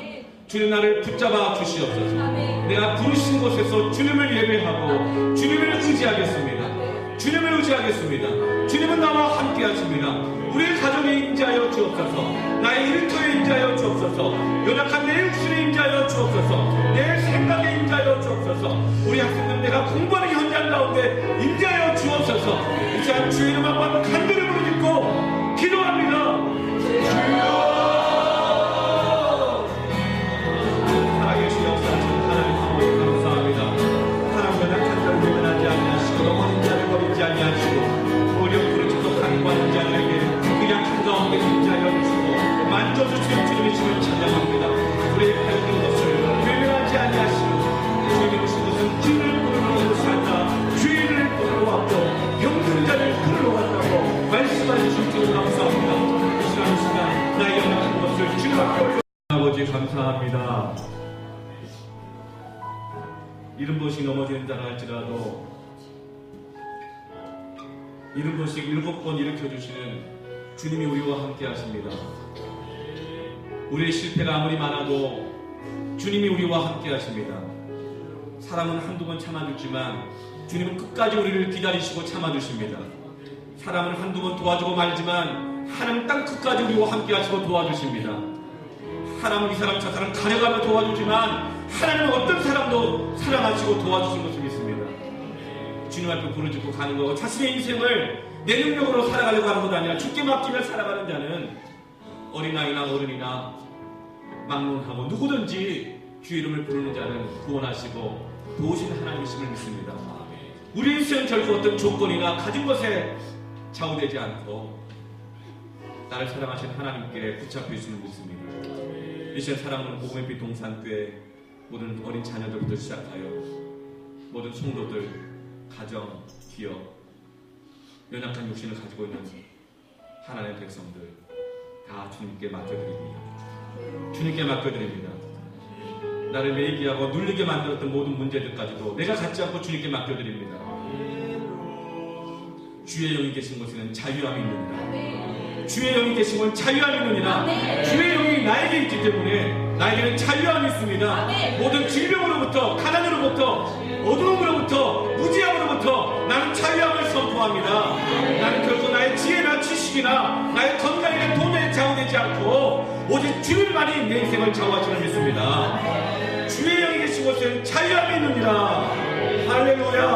주님 나를 붙잡아 주시옵소서. 내가 부르신 곳에서 주님을 예배하고 주님을 의지하겠습니다. 주님을 의지하겠습니다. 주님은 나와 함께 하십니다. 우리의 가정에 임재하여 주옵소서. 나의 일터에 임재하여 주옵소서. 연약한 내 육신에 임재하여 주옵소서. 내 생각에 임재하여 주옵소서. 우리 학생들 내가 공부하는 현장 가운데 임재하여 주옵소서. 이 시간 주의 이름 한번 간절히 부르짖고 기도합니다. 주여 살아계신 역사하신 하나님 아버지 감사합니다. 하나님 연약한 자를 외면하지 아니하시고 넘어진 자를 버리지 아니하시고 어려운 부르짖고 간구하는 자들에게 그냥 한가운데 임재하여 주시고 만져주시는 주님이심을 찬양합니다. 우리의 배우는 것을 외면하지 아니하시고 주님이 오신 것은 주를 부르러 오지 않나 주인을 부르러 왔고 병든 자를 부르러 왔다고 말씀하신 주님 감사합니다. 이 시간 나의 연약한 것을 주님 앞에 올려 아버지 감사합니다. 이른 번씩 넘어지는 자라 할지라도 이른 번씩 7번 일으켜주시는 주님이 우리와 함께 하십니다. 우리의 실패가 아무리 많아도 주님이 우리와 함께 하십니다. 사람은 한두 번 참아주지만 주님은 끝까지 우리를 기다리시고 참아주십니다. 사람은 한두 번 도와주고 말지만 하나님 땅 끝까지 우리와 함께 하시고 도와주십니다. 하나님은 이 사람 저 사람 가려가며 도와주지만 하나님은 어떤 사람도 사랑하시고 도와주신 것을 믿습니다. 주님 앞에 부르짖고 가는 거고 자신의 인생을 내 능력으로 살아가려고 하는 것도 아니라 주께 맡기며 살아가는 자는 어린아이나 어른이나 막론하고 누구든지 주 이름을 부르는 자는 구원하시고 도우신 하나님이심을 믿습니다. 우리 인생은 결코 어떤 조건이나 가진 것에 좌우되지 않고 나를 사랑하신 하나님께 붙잡혀 있음을 믿습니다. 이 시간 사랑하는 복음의 빛 동산교회 모든 어린 자녀들부터 시작하여 모든 성도들, 가정, 기업, 연약한 육신을 가지고 있는 하나님의 백성들 다 주님께 맡겨드립니다. 주님께 맡겨드립니다. 나를 매이게 하고 눌리게 만들었던 모든 문제들까지도 내가 갖지 않고 주님께 맡겨드립니다. 주의 영이 계신 곳에는 자유함이 있느니라. 주의 영이 계신 곳은 자유함이 있느니라. 주의 영이 나에게 있기 때문에 나에게는 자유함이 있습니다. 모든 질병으로부터, 가난으로부터, 어두움으로부터, 무지함으로부터 나는 자유함을 선포합니다. 나는 결코 나의 지혜나 지식이나 나의 건강이나 돈에 좌우되지 않고 오직 주님만이 내 인생을 좌우하시는 믿습니다. 주의 영이 계신 곳에는 자유함이 있느니라. 할렐루야,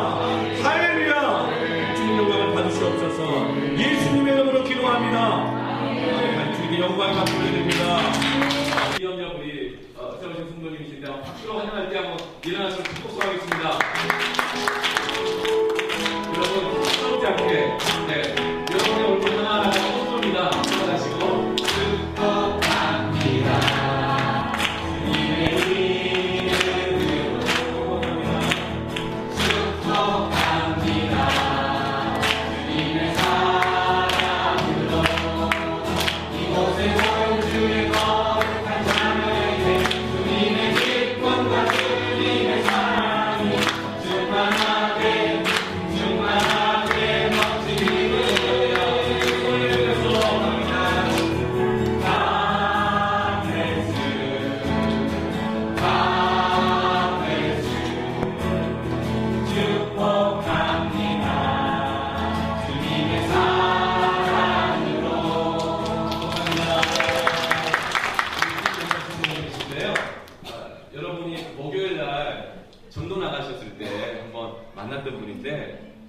할렐루야. 주님 영광을 받으시옵소서. 예수님의 이름으로 기도합니다. 주님께 영광이 받게 됩니다. 이영자 우리 세우신 성도님이신데 박수로 환영할 때 한번 일어나서 축복하겠습니다. 여러분 서럽지 않게 여러분의 얼굴 하나하나 꽃송이다 일어나시고 축복합니다.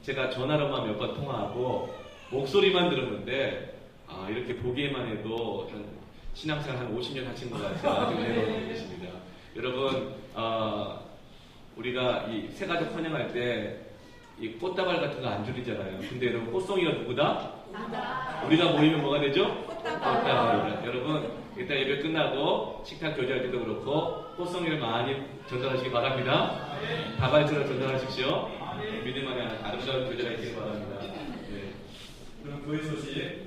제가 전화로만 몇 번 통화하고 목소리만 들었는데 이렇게 보기에만 해도 한 신앙생활 한 50년 하신 것 같아요. 아주 은혜로운 분이십니다. 여러분 우리가 이 새가족 환영할 때 이 꽃다발 같은 거 안 줄이잖아요. 근데 여러분 꽃송이가 누구다? 우리가 모이면 뭐가 되죠? 꽃다발이다. 여러분 일단 예배 끝나고 식탁 교제할 때도 그렇고 꽃송이를 많이 전달하시기 바랍니다. 다발처럼 전달하십시오. 믿음 안에 아름다운 교제가 있길 바랍니다. 네. 그럼 교회 소식